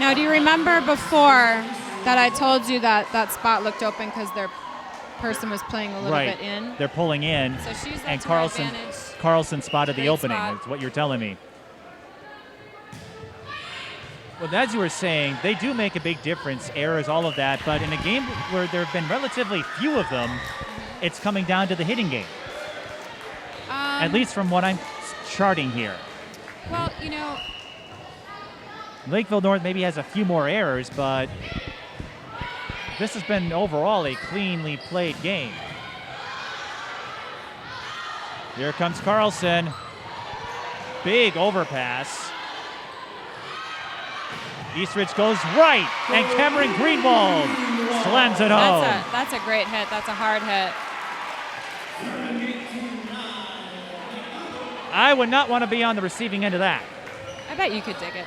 Now, do you remember before that I told you that spot looked open because their person was playing a little bit in? They're pulling in. So she's and to her advantage. Carlson spotted the opening. Spot. That's what you're telling me. Well, as you were saying, they do make a big difference, errors, all of that. But in a game where there have been relatively few of them, it's coming down to the hitting game. At least from what I'm charting here. Well, Lakeville North maybe has a few more errors, but this has been overall a cleanly played game. Here comes Carlson. Big overpass. Eastridge goes right, and Camryn Greenwald slams it home. That's a great hit. That's a hard hit. I would not want to be on the receiving end of that. I bet you could dig it.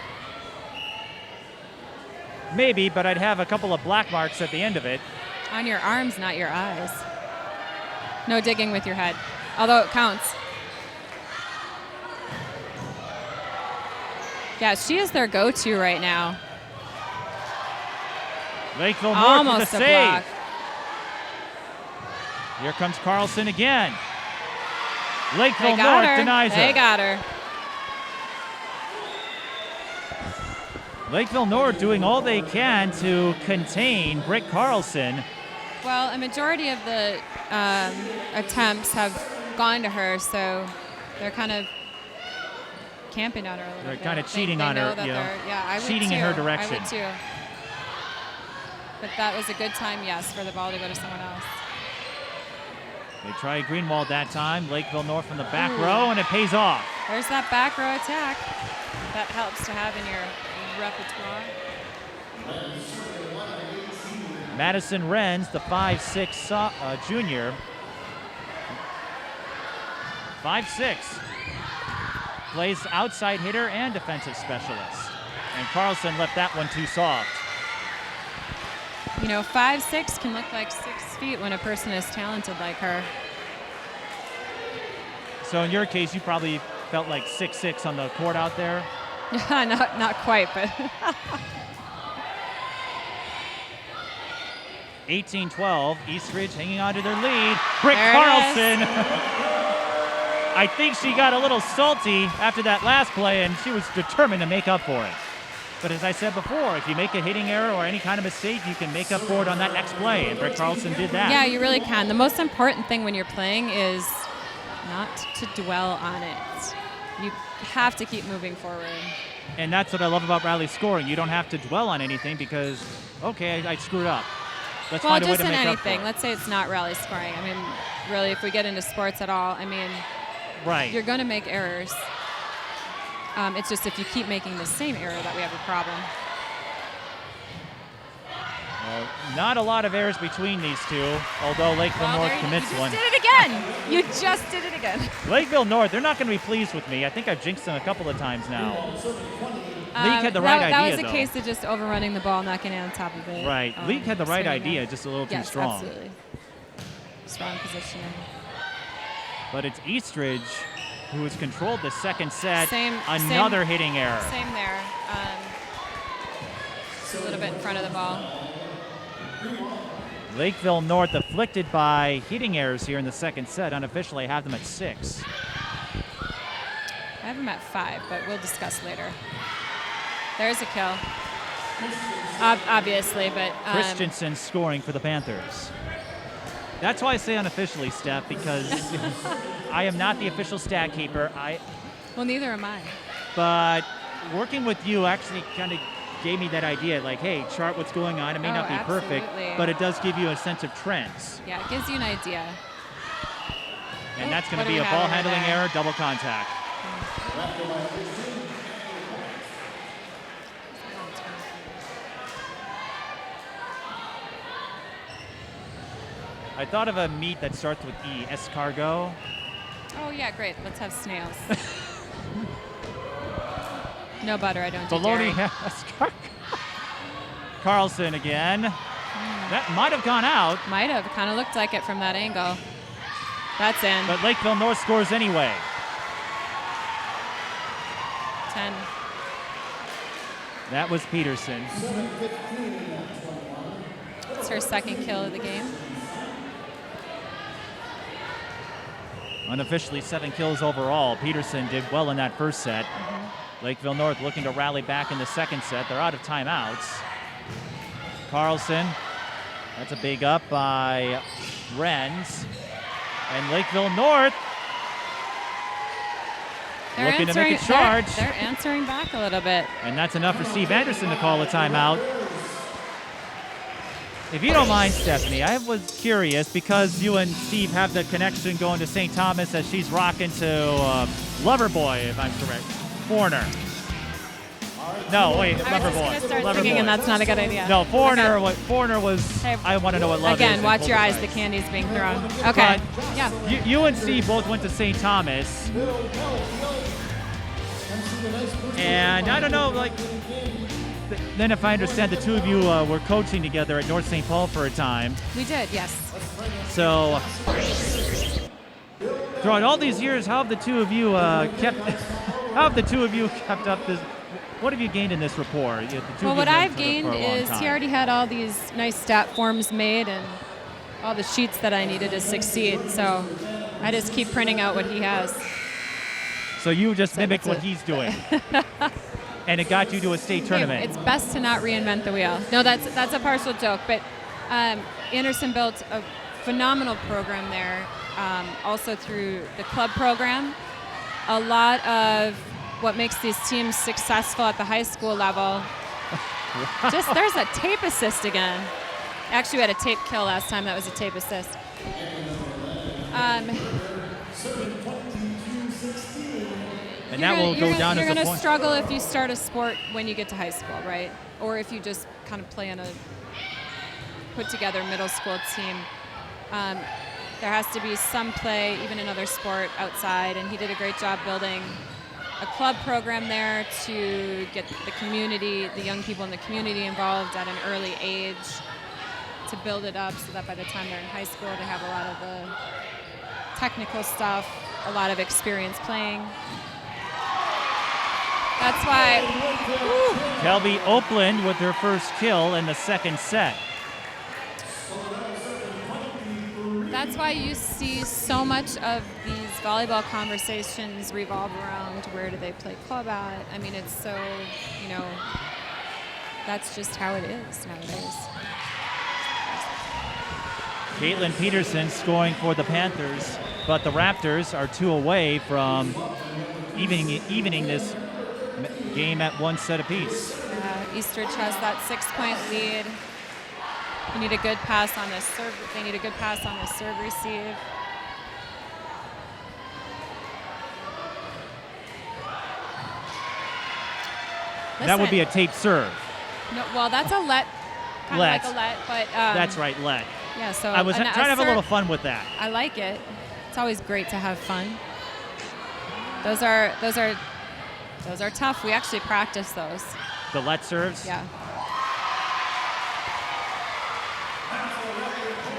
Maybe, but I'd have a couple of black marks at the end of it. On your arms, not your eyes. No digging with your head, although it counts. Yeah, she is their go-to right now. Lakeville North almost with a a save. block. Here comes Carlson again. Lakeville North denies her. They got her. Lakeville North doing all they can to contain Britt Carlson. Well, a majority of the attempts have gone to her, so they're kind of camping on her a little bit. They're kind of cheating on her, I would cheating too. in her direction. I would too. But that was a good time, yes, for the ball to go to someone else. They try Greenwald that time. Lakeville North from the back row, and it pays off. There's that back row attack. That helps to have in your repertoire. Madison Renz, the 5'6" junior. 5'6". Plays outside hitter and defensive specialist. And Carlson left that one too soft. 5'6" can look like 6 feet when a person is talented like her. So in your case, you probably felt like 6'6" on the court out there? not quite, but 18-12, Eastridge hanging on to their lead. Britt Carlson. I think she got a little salty after that last play, and she was determined to make up for it. But as I said before, if you make a hitting error or any kind of mistake, you can make up for it on that next play, and Britt Carlson did that. Yeah, you really can. The most important thing when you're playing is not to dwell on it. You have to keep moving forward. And that's what I love about rally scoring. You don't have to dwell on anything because, okay, I screwed up. Let's find a way to make up for it. Well, just in anything. Let's say it's not rally scoring. I mean, really, if we get into sports at all, right. You're going to make errors. It's just if you keep making the same error that we have a problem. Well, not a lot of errors between these two, although Lakeville North commits one. You just did it again. You just did it again. Lakeville North, they're not going to be pleased with me. I think I've jinxed them a couple of times now. League had the right idea, That was a though. case of just overrunning the ball, not getting on top of it. Right. League had the right idea, just a little too strong. Yes, absolutely. Strong positioning. But it's Eastridge who has controlled the second set. Another hitting error. Same there. Just a little bit in front of the ball. Lakeville North afflicted by hitting errors here in the second set. Unofficially, I have them at 6. I have them at 5, but we'll discuss later. There's a kill. Obviously, but... Christianson scoring for the Panthers. That's why I say unofficially, Steph, because I am not the official stat keeper. Well, neither am I. But working with you actually kind of gave me that idea, like, hey, chart what's going on. It may not be perfect, but it does give you a sense of trends. Yeah, it gives you an idea. And that's going to be a ball handling error, double contact. I thought of a meat that starts with E, escargot. Oh, yeah, great. Let's have snails. No butter, I don't do Bologna dairy. escargot. Carlson again. That might have gone out. Might have. Kind of looked like it from that angle. That's in. But Lakeville North scores anyway. 10. That was Peterson. It's her second kill of the game. Unofficially 7 kills overall. Peterson did well in that first set. Lakeville North looking to rally back in the second set. They're out of timeouts. Carlson, that's a big up by Renz. And Lakeville North looking to make a charge. They're answering back a little bit. And that's enough for Steve Anderson to call a timeout. If you don't mind, Stephanie, I was curious because you and Steve have the connection going to St. Thomas as she's rocking to Loverboy, if I'm correct. Foreigner. No, wait, Loverboy. I was just going to start singing, and that's not a good idea. No, Foreigner. Okay. Foreigner was. Hey, I want to know what love is. Again, watch your eyes. The candy's being thrown. Okay. But yeah. You and Steve both went to St. Thomas, and I don't know, like. Then, if I understand, the two of you were coaching together at North St. Paul for a time. We did, yes. So, throughout all these years, how have the two of you kept? How have the two of you kept up this? What have you gained in this rapport? Well, what I've gained is he already had all these nice stat forms made and all the sheets that I needed to succeed. So I just keep printing out what he has. So you just mimic what he's doing. And it got you to a state tournament. It's best to not reinvent the wheel. No, that's a partial joke. But Anderson built a phenomenal program there, also through the club program. A lot of what makes these teams successful at the high school level. Just there's a tape assist again. Actually, we had a tape kill last time. That was a tape assist. And that will go down as a point. You're going to struggle if you start a sport when you get to high school, right? Or if you just kind of play on a put-together middle school team. There has to be some play, even another sport outside, and he did a great job building a club program there to get the community, the young people in the community involved at an early age, to build it up so that by the time they're in high school, they have a lot of the technical stuff, a lot of experience playing. That's why. Kelby Oakland with her first kill in the second set. That's why you see so much of these volleyball conversations revolve around where do they play club at. I mean, it's so, that's just how it is nowadays. Kaitlynn Peterson scoring for the Panthers, but the Raptors are 2 away from evening this game at 1 set apiece. Eastridge has that 6-point lead. You need a good pass on this serve. They need a good pass on this serve receive. That would be a tape serve. No, well, that's a let, kind let. of like a let, but that's right, let. Yeah, so I was trying to have a little fun with that. I like it. It's always great to have fun. Those are tough. We actually practice those. The let serves? Yeah.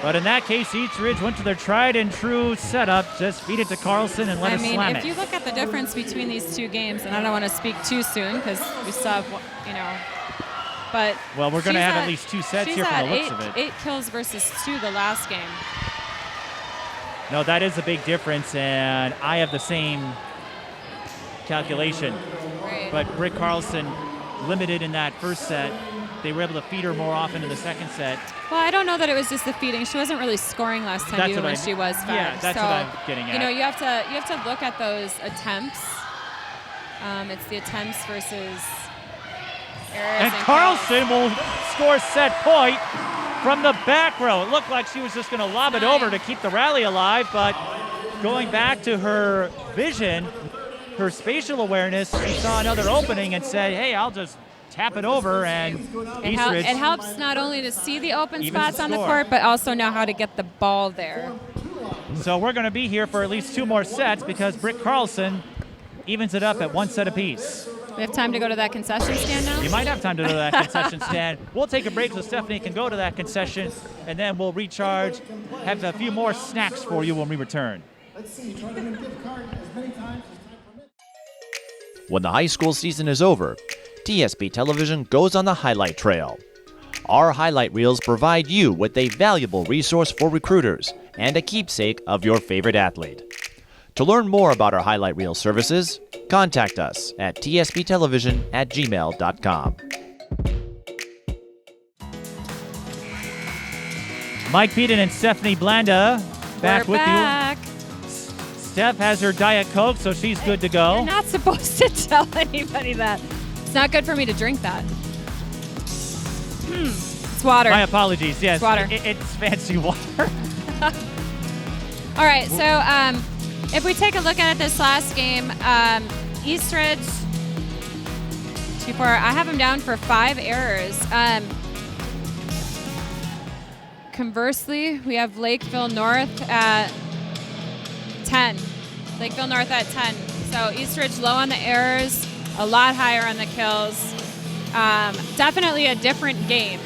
But in that case, Eastridge went to their tried and true setup, just feed it to Carlson and let her slam it. If you look at the difference between these two games, and I don't want to speak too soon because we still have, but well, we're going to have at least 2 sets here from the looks of it. 8 kills versus 2 the last game. No, that is a big difference, and I have the same calculation. Right. But Britt Carlson limited in that first set. They were able to feed her more often in the second set. Well, I don't know that it was just the feeding. She wasn't really scoring last time, even when she was fed. Yeah, that's what I'm getting at. You have to look at those attempts. It's the attempts versus errors. And Carlson will score set point from the back row. It looked like she was just going to lob it over to keep the rally alive, but going back to her vision, her spatial awareness, she saw another opening and said, hey, I'll just tap it over, and it helps not only to see the open spots on the court, but also know how to get the ball there. So we're going to be here for at least 2 more sets because Britt Carlson evens it up at 1 set apiece. We have time to go to that concession stand now? You might have time to go to that concession stand. We'll take a break so Stephanie can go to that concession, and then we'll recharge, have a few more snacks for you when we return. Let's see, try to win a gift card as many times as time permits. When the high school season is over, TSP Television goes on the highlight trail. Our highlight reels provide you with a valuable resource for recruiters and a keepsake of your favorite athlete. To learn more about our highlight reel services, contact us at tsptelevision@gmail.com. Mike Peden and Stephanie Blanda back with you. Steph has her Diet Coke, so she's good to go. You're not supposed to tell anybody that. It's not good for me to drink that. It's water. My apologies. Yes, it's water. It's fancy water. All right, so if we take a look at it this last game, Eastridge, 2-4, I have him down for 5 errors. Conversely, we have Lakeville North at 10. Lakeville North at 10. So Eastridge low on the errors, a lot higher on the kills. Definitely a different game.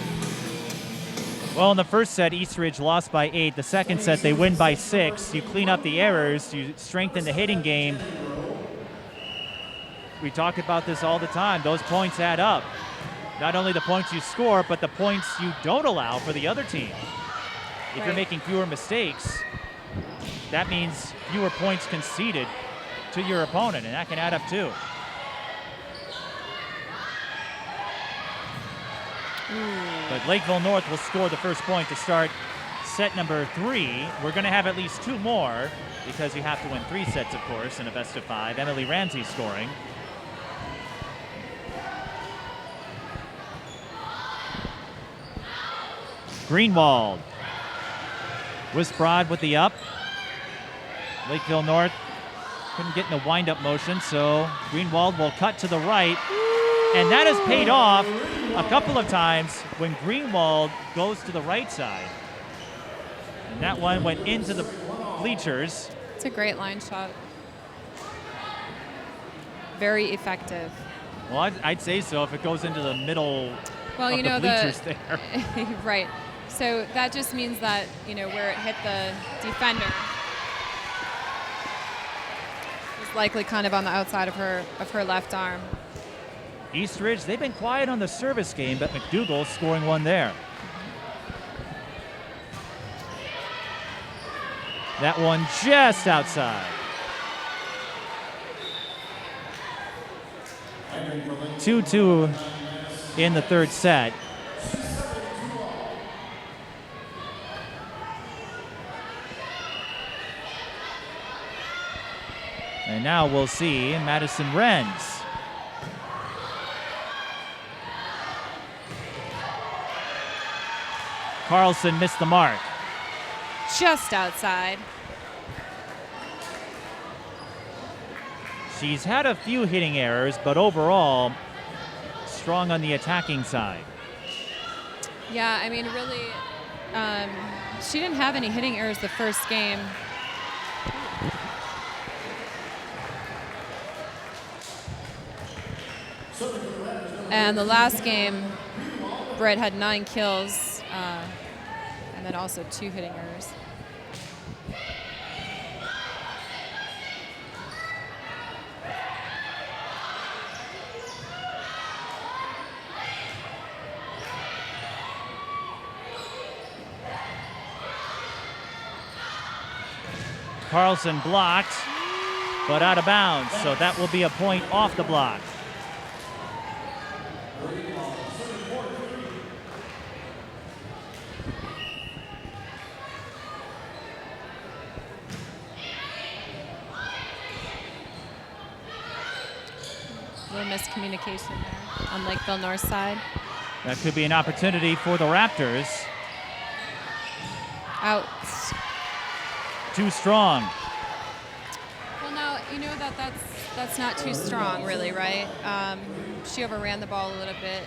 Well, in the first set, Eastridge lost by 8. The second set, they win by 6. You clean up the errors, you strengthen the hitting game. We talk about this all the time. Those points add up. Not only the points you score, but the points you don't allow for the other team. If you're making fewer mistakes, that means fewer points conceded to your opponent, and that can add up too. But Lakeville North will score the first point to start set number 3. We're going to have at least 2 more because you have to win 3 sets, of course, in a best of 5. Emily Ramsey scoring. Greenwald. Wisprod with the up. Lakeville North couldn't get in a wind-up motion, so Greenwald will cut to the right. And that has paid off a couple of times when Greenwald goes to the right side. And that one went into the bleachers. It's a great line shot. Very effective. Well, I'd say so if it goes into the middle Well, of you know, the bleachers there. right. So that just means that, you know, where it hit the defender was likely kind of on the outside of her left arm. Eastridge, they've been quiet on the service game, but McDougall scoring one there. That one just outside. 2-2 in the third set. And now we'll see Madison Renz. Carlson missed the mark. Just outside. She's had a few hitting errors, but overall, strong on the attacking side. Yeah, I mean, really, she didn't have any hitting errors the first game. And the last game, Britt had 9 kills, and then also 2 hitting errors. Carlson blocked, but out of bounds, so that will be a point off the block. A little miscommunication there on Lakeville North side. That could be an opportunity for the Raptors. Out. Too strong. Well, now, you know that's not too strong, really, right? She overran the ball a little bit,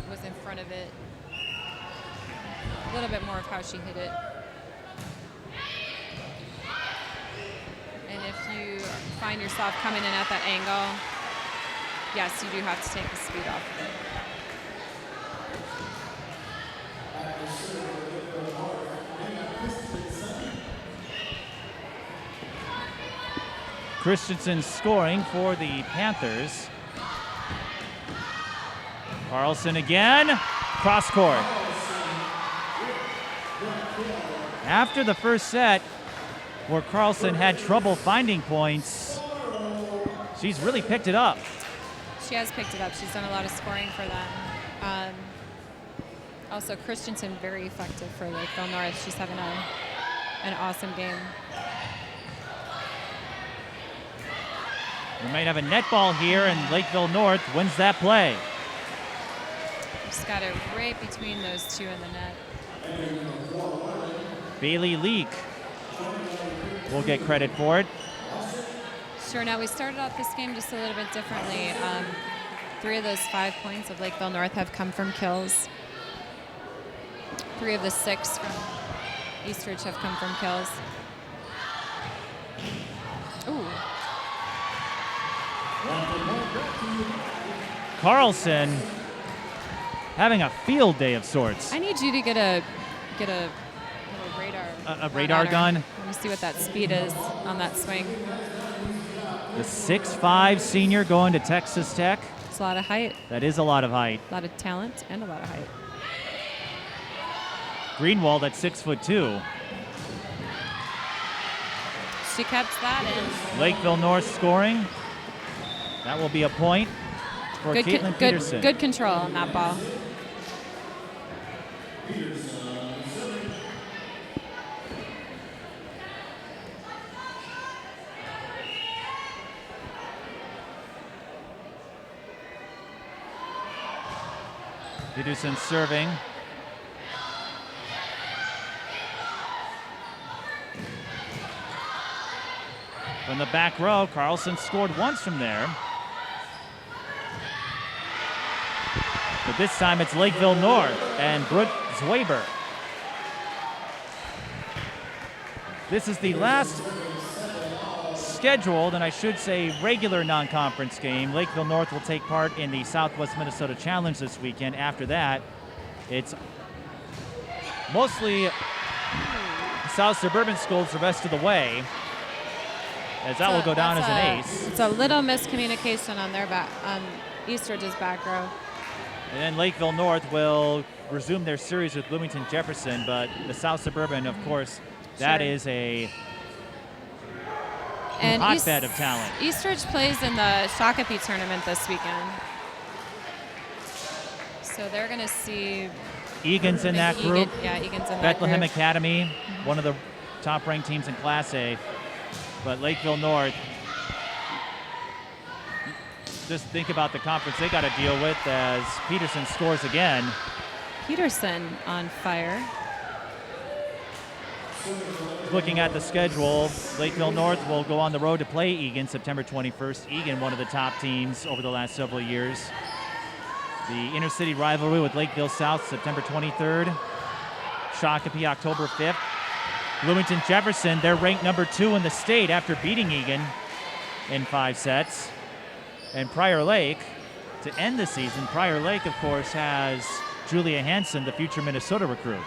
was in front of it. A little bit more of how she hit it. And if you find yourself coming in at that angle, yes, you do have to take the speed off of it. Christianson scoring for the Panthers. Carlson again, cross court. After the first set, where Carlson had trouble finding points, she's really picked it up. She has picked it up. She's done a lot of scoring for them. Also, Christianson very effective for Lakeville North. She's having an awesome game. We might have a net ball here, and Lakeville North wins that play. Just got it right between those two in the net. Bailey Leak will get credit for it. Sure. Now, we started off this game just a little bit differently. 3 of those 5 points of Lakeville North have come from kills. 3 of the 6 from Eastridge have come from kills. Ooh. Carlson having a field day of sorts. I need you to get a little radar. A radar gun. Let me see what that speed is on that swing. The 6'5" senior going to Texas Tech. It's a lot of height, That is a lot of height. a lot of talent, and a lot of height. Greenwald at 6'2". She kept that in. Lakeville North scoring. That will be a point for Kaitlynn Peterson. Good control on that ball. Peterson serving. From the back row, Carlson scored once from there. But this time it's Lakeville North and Britt Carlson. This is the last scheduled, and I should say regular non-conference game. Lakeville North will take part in the Southwest Minnesota Challenge this weekend. After that, it's mostly South Suburban schools the rest of the way, as that will go down as an ace. It's a little miscommunication on their on Eastridge's back row. And then Lakeville North will resume their series with Bloomington Jefferson, but the South Suburban, of course, that is a hotbed of talent. Eastridge plays in the Shakopee tournament this weekend. So they're going to see Egan's in that group. Yeah, Egan's in Bethlehem that group. Academy, one of the top-ranked teams in Class A. But Lakeville North, just think about the conference they got to deal with as Peterson scores again. Peterson on fire. Looking at the schedule, Lakeville North will go on the road to play Egan September 21st. Egan, one of the top teams over the last several years. The intercity rivalry with Lakeville South, September 23rd. Shakopee, October 5th. Bloomington Jefferson, they're ranked number 2 in the state after beating Egan in 5 sets. And Prior Lake, to end the season, Prior Lake, of course, has Julia Hansen, the future Minnesota recruit.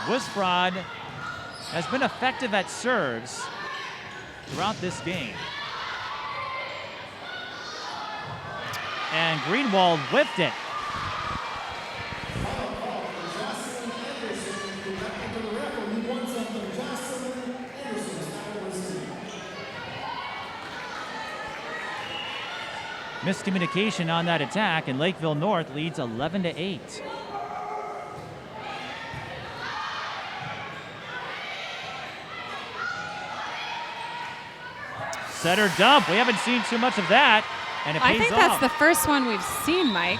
Wisprod has been effective at serves throughout this game. And Greenwald whiffed it. Miscommunication on that attack, and Lakeville North leads 11-8. Setter dump. We haven't seen too much of that, and it pays off. I think that's the first one we've seen, Mike.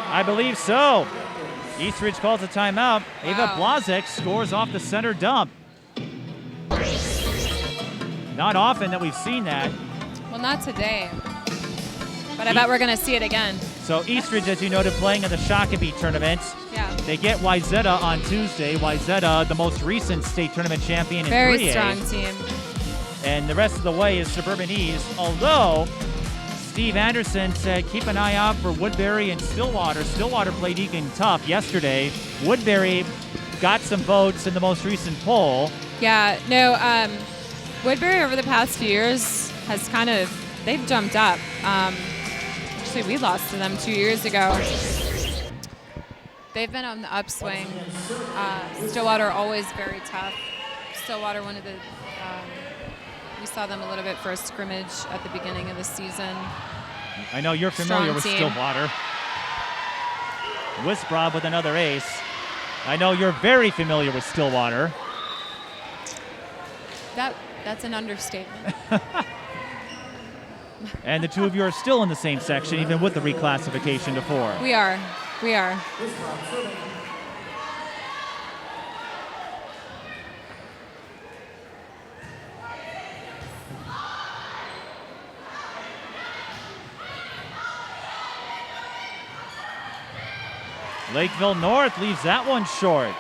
I believe so. Eastridge calls a timeout. Ava Blazek scores off the center dump. Not often that we've seen that. Well, not today. But I bet we're going to see it again. So Eastridge, as you noted, playing in the Shakopee tournament. Yeah. They get Wayzata on Tuesday. Wayzata, the most recent state tournament champion in 3A. Very strong team. And the rest of the way is Suburban East. Although Steve Anderson said keep an eye out for Woodbury and Stillwater. Stillwater played Egan tough yesterday. Woodbury got some votes in the most recent poll. Yeah, no, Woodbury over the past few years has they've jumped up. Actually, we lost to them 2 years ago. They've been on the upswing. Stillwater always very tough. Stillwater, one of the, we saw them a little bit for a scrimmage at the beginning of the season. I know you're familiar with team. Stillwater. Wisprod with another ace. I know you're very familiar with Stillwater. That's an understatement. And the two of you are still in the same section, even with the reclassification to 4. We are. Lakeville North leaves that one short.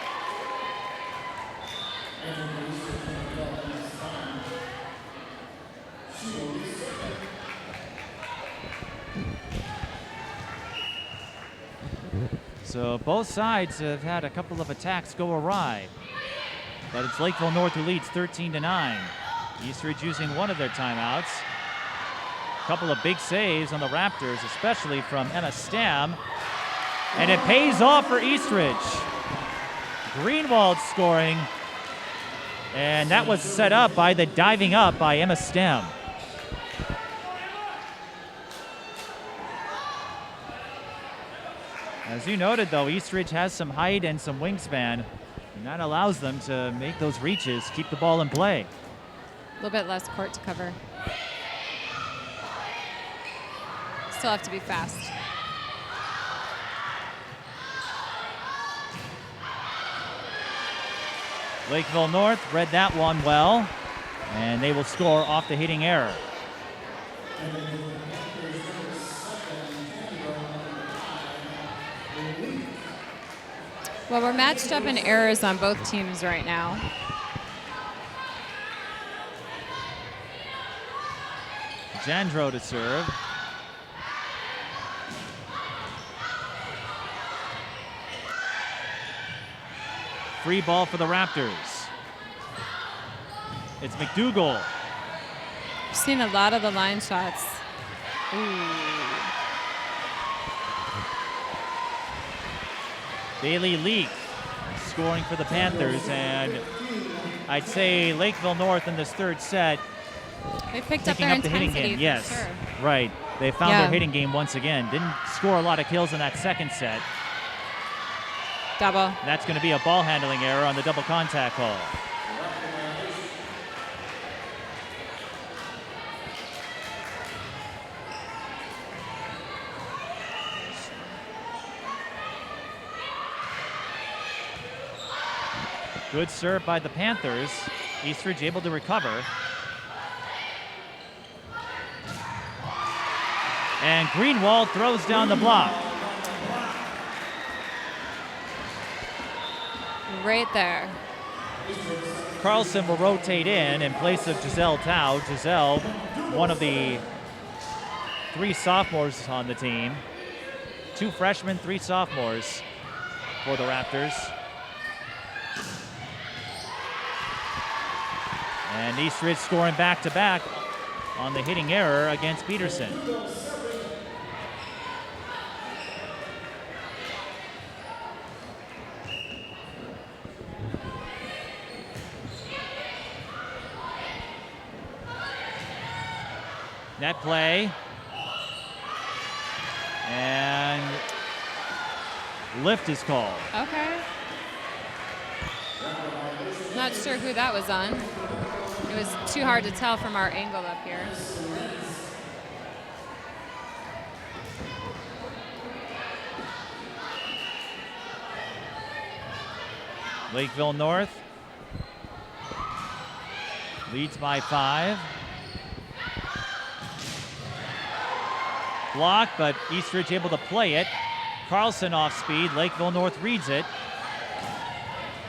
So both sides have had a couple of attacks go awry. But it's Lakeville North who leads 13-9. Eastridge using one of their timeouts. A couple of big saves on the Raptors, especially from Emma Stam. And it pays off for Eastridge. Greenwald scoring. And that was set up by the diving up by Emma Stam. As you noted, though, Eastridge has some height and some wingspan, and that allows them to make those reaches, keep the ball in play. A little bit less court to cover. Still have to be fast. Lakeville North read that one well, and they will score off the hitting error. Well, we're matched up in errors on both teams right now. Jandro to serve. Free ball for the Raptors. It's McDougal. I've seen a lot of the line shots. Ooh. Bailey Leak scoring for the Panthers, and I'd say Lakeville North in this third set They picked up picking their up the hitting intensity, game. for Yes, sure. right. They found Yeah. their hitting game once again. Didn't score a lot of kills in that second set. Double. That's going to be a ball handling error on the double contact call. Good serve by the Panthers. Eastridge able to recover. And Greenwald throws down the block. Right there. Carlson will rotate in place of Giselle Tao. Giselle, one of the 3 sophomores on the team. 2 freshmen, 3 sophomores for the Raptors. And Eastridge scoring back-to-back on the hitting error against Peterson. Net play. And lift is called. Okay. Not sure who that was on. It was too hard to tell from our angle up here. Lakeville North leads by 5. Block, but Eastridge able to play it. Carlson off speed. Lakeville North reads it.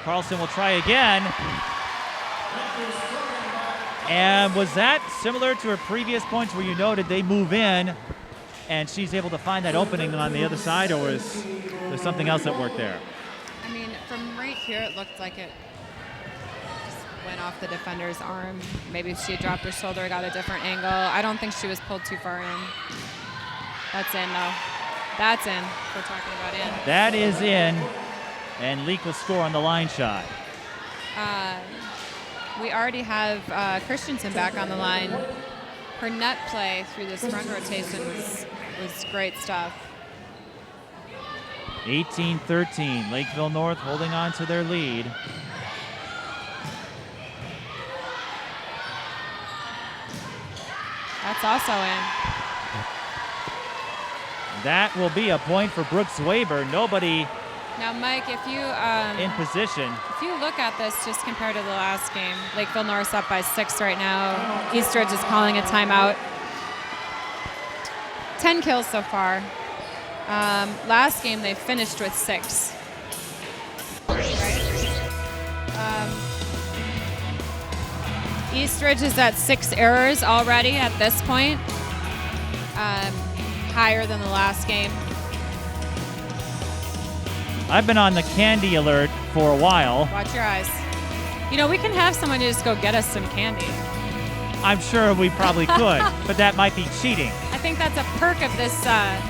Carlson will try again. And was that similar to her previous points where you noted they move in and she's able to find that opening on the other side, or was there something else that worked there? I mean, from right here, it looked like it just went off the defender's arm. Maybe she dropped her shoulder, got a different angle. I don't think she was pulled too far in. That's in, though. That's in. We're talking about in. That is in, and Leak will score on the line shot. We already have Christianson back on the line. Her net play through this front rotation was great stuff. 18-13, Lakeville North holding on to their lead. That's also in. That will be a point for Brooks Weber. Nobody Now, Mike, if you in position. if you look at this just compared to the last game, Lakeville North's up by 6 right now. Eastridge is calling a timeout. 10 kills so far. Last game they finished with 6. Right? Eastridge is at 6 errors already at this point. Higher than the last game. I've been on the candy alert for a while. Watch your eyes. You know, we can have someone just go get us some candy. I'm sure we probably could, but that might be cheating. I think that's a perk of this job.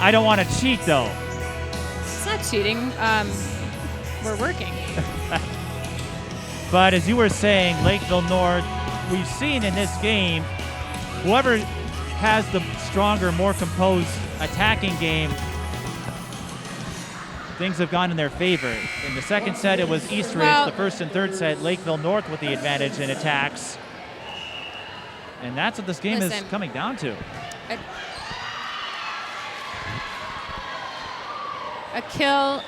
I don't want to cheat, though. It's not cheating. We're working. But as you were saying, Lakeville North, we've seen in this game, whoever has the stronger, more composed attacking game, things have gone in their favor. In the second set, it was Eastridge. Well, the first and third set, Lakeville North with the advantage in attacks. And that's what this game is coming down to. A kill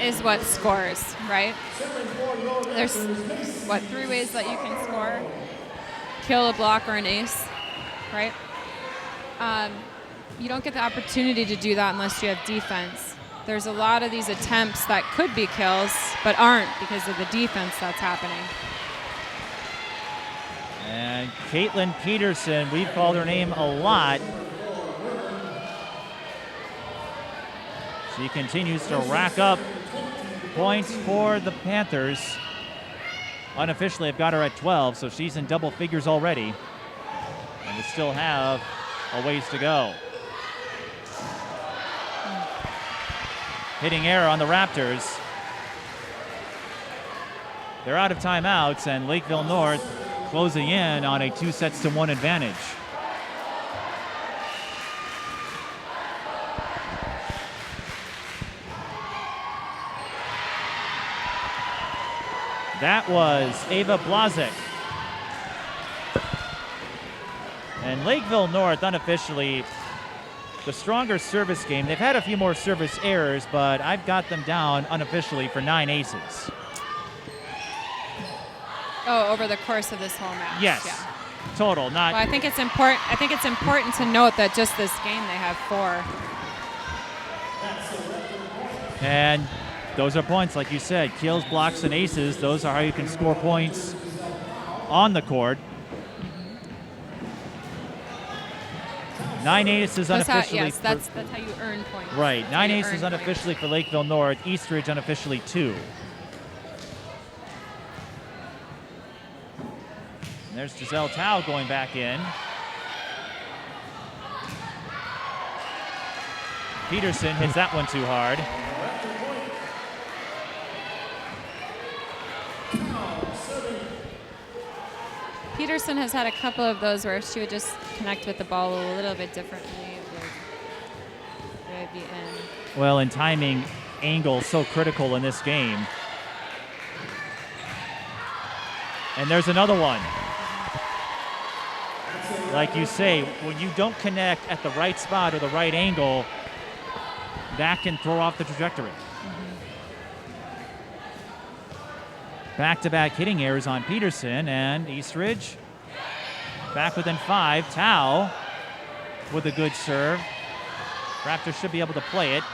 is what scores, right? There's, 3 ways that you can score? Kill, a block, or an ace, right? You don't get the opportunity to do that unless you have defense. There's a lot of these attempts that could be kills, but aren't because of the defense that's happening. And Kaitlynn Peterson, we've called her name a lot. She continues to rack up points for the Panthers. Unofficially, I've got her at 12, so she's in double figures already. And we still have a ways to go. Hitting error on the Raptors. They're out of timeouts, and Lakeville North closing in on a 2-1 advantage. That was Ava Blazek. And Lakeville North, unofficially, the stronger service game. They've had a few more service errors, but I've got them down unofficially for 9 aces. Oh, over the course of this whole match. Yes, yeah. total. Not. Well, I think it's important. I think it's important to note that just this game they have 4. And those are points, like you said, kills, blocks, and aces. Those are how you can score points on the court. 9 aces unofficially. Yes, that's how you earn points. Right, 9 aces unofficially for Lakeville North. Eastridge unofficially 2. And there's Giselle Tao going back in. Peterson hits that one too hard. Peterson has had a couple of those where she would just connect with the ball a little bit differently. It would be in. Well, and timing, angle, so critical in this game. And there's another one. Like you say, when you don't connect at the right spot or the right angle, that can throw off the trajectory. Back-to-back hitting errors on Peterson, and Eastridge back within 5. Tao with a good serve. Raptors should be able to play it.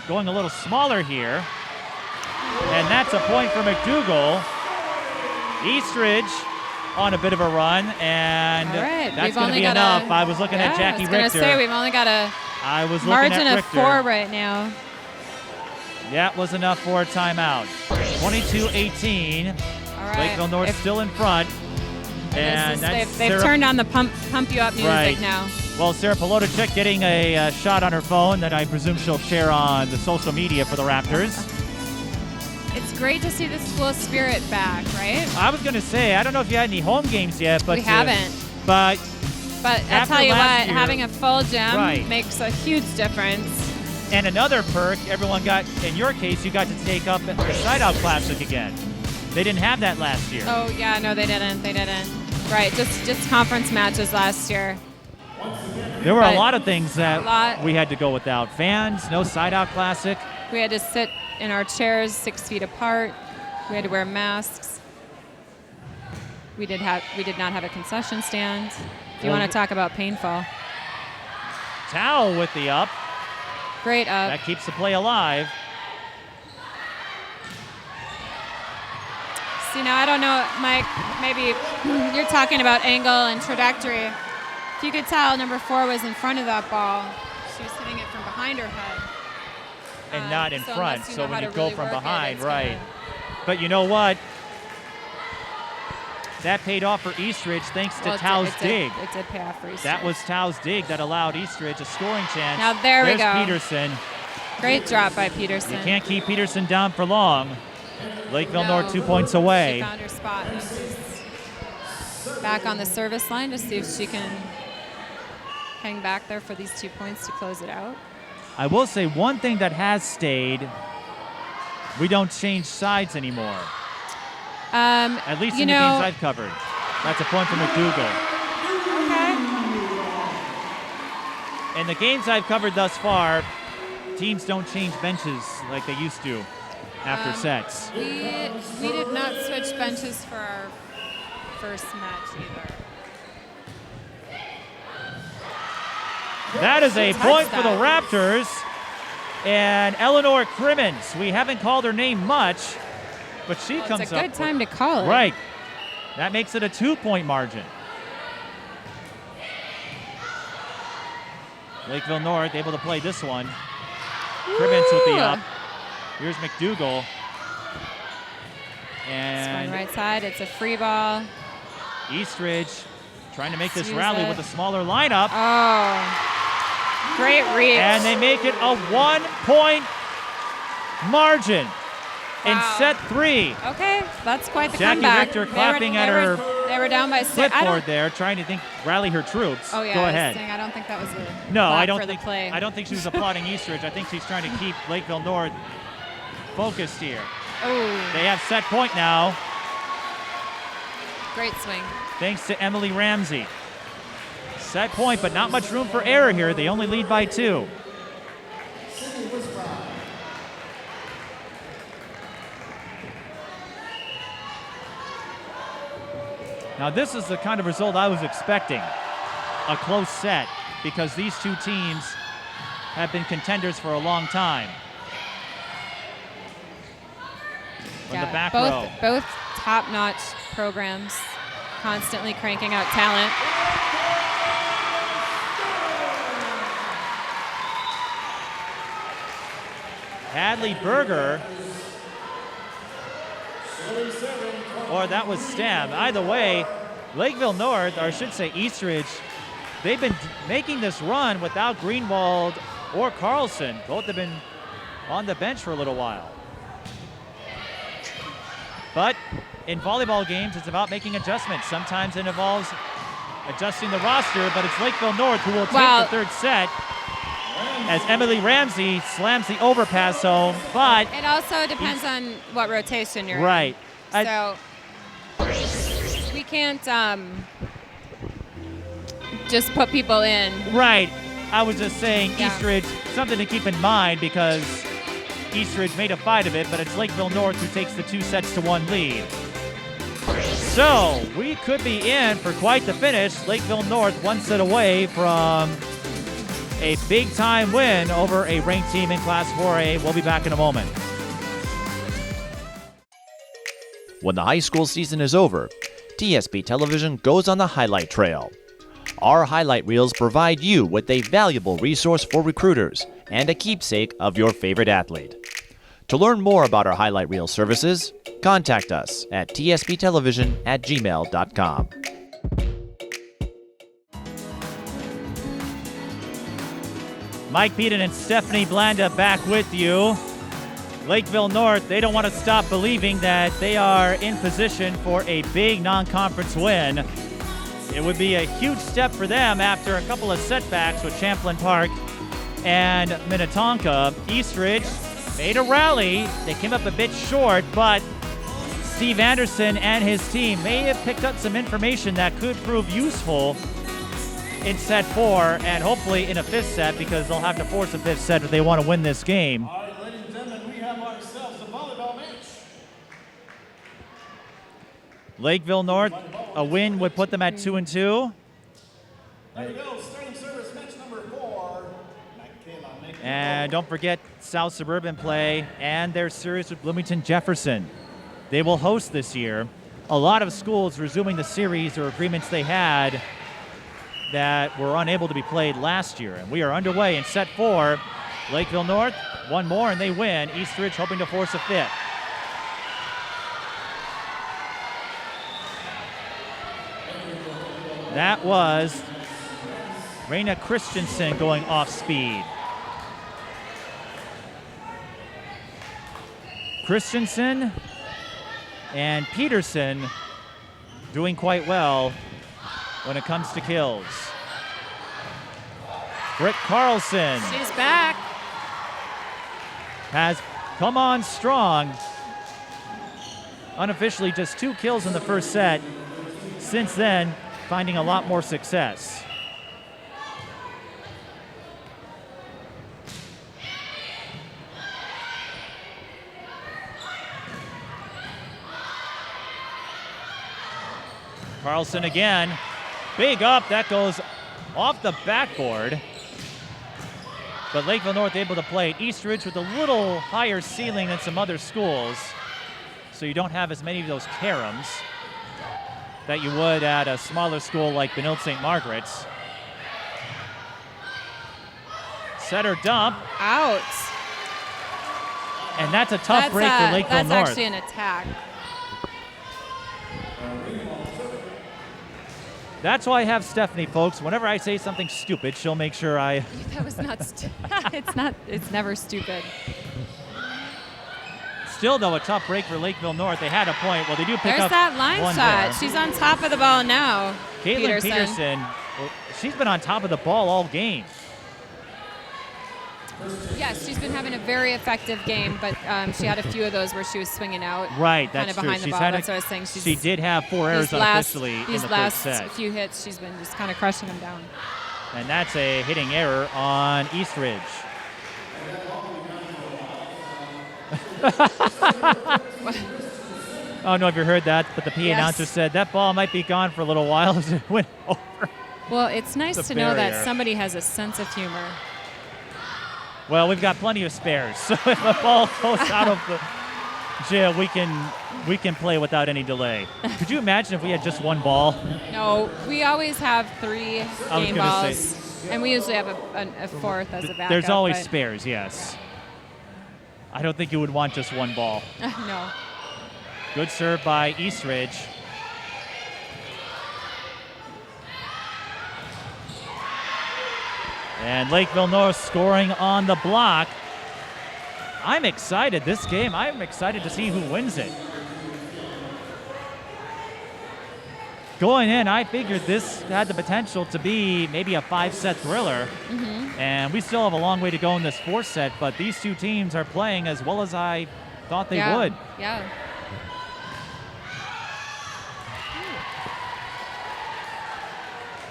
Going a little smaller here. And that's a point for McDougall. Eastridge on a bit of a run, and that's going to be enough. I was looking at Jackie Richter. I was going to say, we've only got a margin of 4 right now. That was enough for a timeout. 22-18. All right. Lakeville North still in front. And they've turned on the pump you up music now. Well, Sarah Polotacek getting a shot on her phone that I presume she'll share on the social media for the Raptors. It's great to see the school spirit back, right? I was going to say, I don't know if you had any home games yet, but we haven't. But I'll tell you what, year, having a full gym makes a huge difference. And another perk, everyone got, in your case, you got to take up the Side-Out Classic again. They didn't have that last year. Oh, yeah, no, they didn't. Right, just conference matches last year. There were a lot of things that we had to go without. Fans, no Side-Out Classic. We had to sit in our chairs 6 feet apart. We had to wear masks. We did not have a concession stand. Do you want to talk about painful? Tao with the up. Great up. That keeps the play alive. See, now I don't know, Mike, maybe you're talking about angle and trajectory. If you could tell, number 4 was in front of that ball. She was hitting it from behind her head. And not in front, so when you go really from behind, right. But you know what? That paid off for Eastridge thanks to Tao's dig. It did pay off for Eastridge. That was Tao's dig that allowed Eastridge a scoring chance. Now there's we go. Peterson. Great drop by Peterson. You can't keep Peterson down for long. Lakeville North 2 points away. She found her spot. She's back on the service line to see if she can hang back there for these 2 points to close it out. I will say one thing that has stayed, we don't change sides anymore. At least in the games I've covered. That's a point for McDougall. Okay. In the games I've covered thus far, teams don't change benches like they used to. after sets. We did not switch benches for our first match either. That is a Touch point for the that. Raptors. And Eleanor Crimmins, we haven't called her name much, but she comes up. It's a good time to call it. Right. That makes it a 2-point margin. Lakeville North able to play this one. Crimmins with the up. Here's McDougal. It's And going right side. It's a free ball. Eastridge trying to make this Use rally it. with a smaller lineup. Oh, great reach. And they make it a 1-point margin in Wow. set 3. Okay, that's quite the Jackie comeback. Richter They clapping were- at they her were- They were down by 6. Clipboard there, trying to rally her troops. Oh yeah, Go I was ahead. saying, I don't think that was a No, clap I don't for think. the play. I don't think she was applauding Eastridge. I think she's trying to keep Lakeville North focused here. Oh, They have set point now, great swing. thanks to Emily Ramsey. Set point, but not much room for error here. They only lead by 2. Now this is the kind of result I was expecting. A close set, because these two teams have been contenders for a long time. From the back row. Both top-notch programs, constantly cranking out talent. Hadley Berger, or that was Stem. Either way, Lakeville North, or I should say Eastridge, they've been making this run without Greenwald or Carlson. Both have been on the bench for a little while. But in volleyball games, it's about making adjustments. Sometimes it involves adjusting the roster, but it's Lakeville North who will take the third set as Emily Ramsey slams the overpass home, but It also depends on what rotation you're right. in. So we can't just put people in. Right. I was just saying Yeah. Eastridge, something to keep in mind because Eastridge made a fight of it, but it's Lakeville North who takes the 2-1 lead. So we could be in for quite the finish. Lakeville North 1 set away from a big-time win over a ranked team in Class 4A. We'll be back in a moment. When the high school season is over, TSP Television goes on the highlight trail. Our highlight reels provide you with a valuable resource for recruiters and a keepsake of your favorite athlete. To learn more about our highlight reel services, contact us at tsptelevision@gmail.com. Mike Peden and Stephanie Blanda back with you. Lakeville North, they don't want to stop believing that they are in position for a big non-conference win. It would be a huge step for them after a couple of setbacks with Champlain Park and Minnetonka. Eastridge made a rally. They came up a bit short, but Steve Anderson and his team may have picked up some information that could prove useful in set 4 and hopefully in a 5th set, because they'll have to force a 5th set if they want to win this game. All right, ladies and gentlemen, we have ourselves a volleyball match. Lakeville North, a win would put them at 2-2. There we go, starting service match number 4. And don't forget South Suburban play and their series with Bloomington Jefferson. They will host this year. A lot of schools resuming the series or agreements they had that were unable to be played last year. And we are underway in set 4. Lakeville North, one more and they win. Eastridge hoping to force a 5th. That was Rayna Christianson going off speed. Christianson and Peterson doing quite well when it comes to kills. Britt Carlson She's back. has come on strong. Unofficially just 2 kills in the first set. Since then, finding a lot more success. Carlson again. Big up. That goes off the backboard. But Lakeville North able to play at East Ridge with a little higher ceiling than some other schools. So you don't have as many of those caroms that you would at a smaller school like Benilde St. Margaret's. Setter dump. Out. And that's a tough break for Lakeville North. That's actually an attack. That's why I have Stephanie, folks. Whenever I say something stupid, she'll make sure I... That was not it's never stupid. Still, though, a tough break for Lakeville North. They had a point. Well, they do pick There's up that line one shot. there. She's on top of the ball now. Kaitlynn Peterson, well, she's been on top of the ball all game. Yes, she's been having a very effective game, but she had a few of those where she was swinging out. Right, kind that's of behind true. the ball. That's what I was saying. She did have 4 errors unofficially in the these first last set. few hits, she's been just kind of crushing them down. And that's a hitting error on East Ridge. I don't know if you heard that, but the PA announcer said that ball might be gone for a little while as it went over. Well, it's nice the to know barrier. that somebody has a sense of humor. Well, we've got plenty of spares, so if the ball goes out of the jail, we can play without any delay. Could you imagine if we had just one ball? No, we always have 3 game balls, say, and we usually have a fourth as a backup. There's always but spares, yes. I don't think you would want just one ball. no. Good serve by East Ridge. And Lakeville North scoring on the block. I'm excited this game. I'm excited to see who wins it. Going in, I figured this had the potential to be maybe a 5-set thriller. And we still have a long way to go in this 4th set, but these two teams are playing as well as I thought they would. Yeah.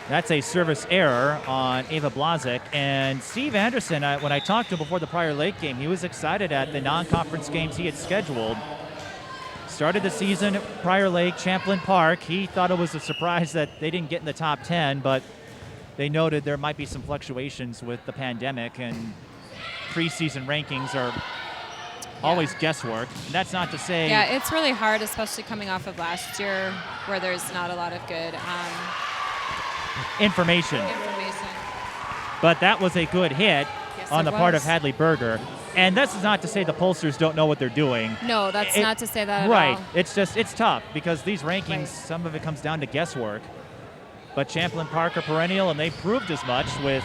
That's a service error on Ava Blazek. And Steve Anderson, when I talked to him before the Prior Lake game, he was excited at the non-conference games he had scheduled. Started the season at Prior Lake, Champlain Park. He thought it was a surprise that they didn't get in the top 10, but they noted there might be some fluctuations with the pandemic, and preseason rankings are always guesswork. And that's not to say... Yeah, it's really hard, especially coming off of last year where there's not a lot of good... information. But that was a good hit on the part of Hadley Berger. And this is not to say the pollsters don't know what they're doing. No, that's not to say that at all. Right. It's just, it's tough because these rankings, some of it comes down to guesswork. But Champlain Park are perennial, and they proved as much with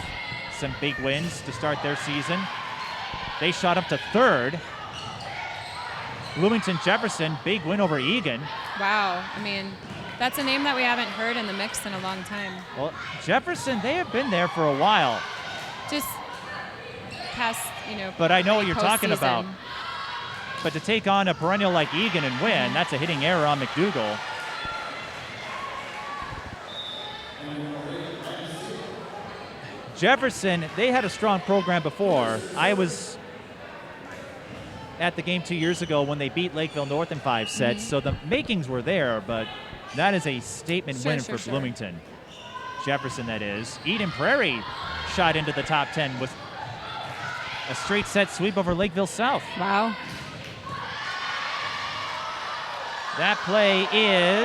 some big wins to start their season. They shot up to 3rd. Bloomington Jefferson, big win over Egan. Wow. I mean, that's a name that we haven't heard in the mix in a long time. Well, Jefferson, they have been there for a while. Just past, But I know what you're talking about. postseason. But to take on a perennial like Egan and win, that's a hitting error on McDougal. Jefferson, they had a strong program before. I was at the game 2 years ago when they beat Lakeville North in 5 sets, so the makings were there, but that is a statement win for Bloomington. Jefferson, that is. Eden Prairie shot into the top 10 with a straight set sweep over Lakeville South. Wow. That play is...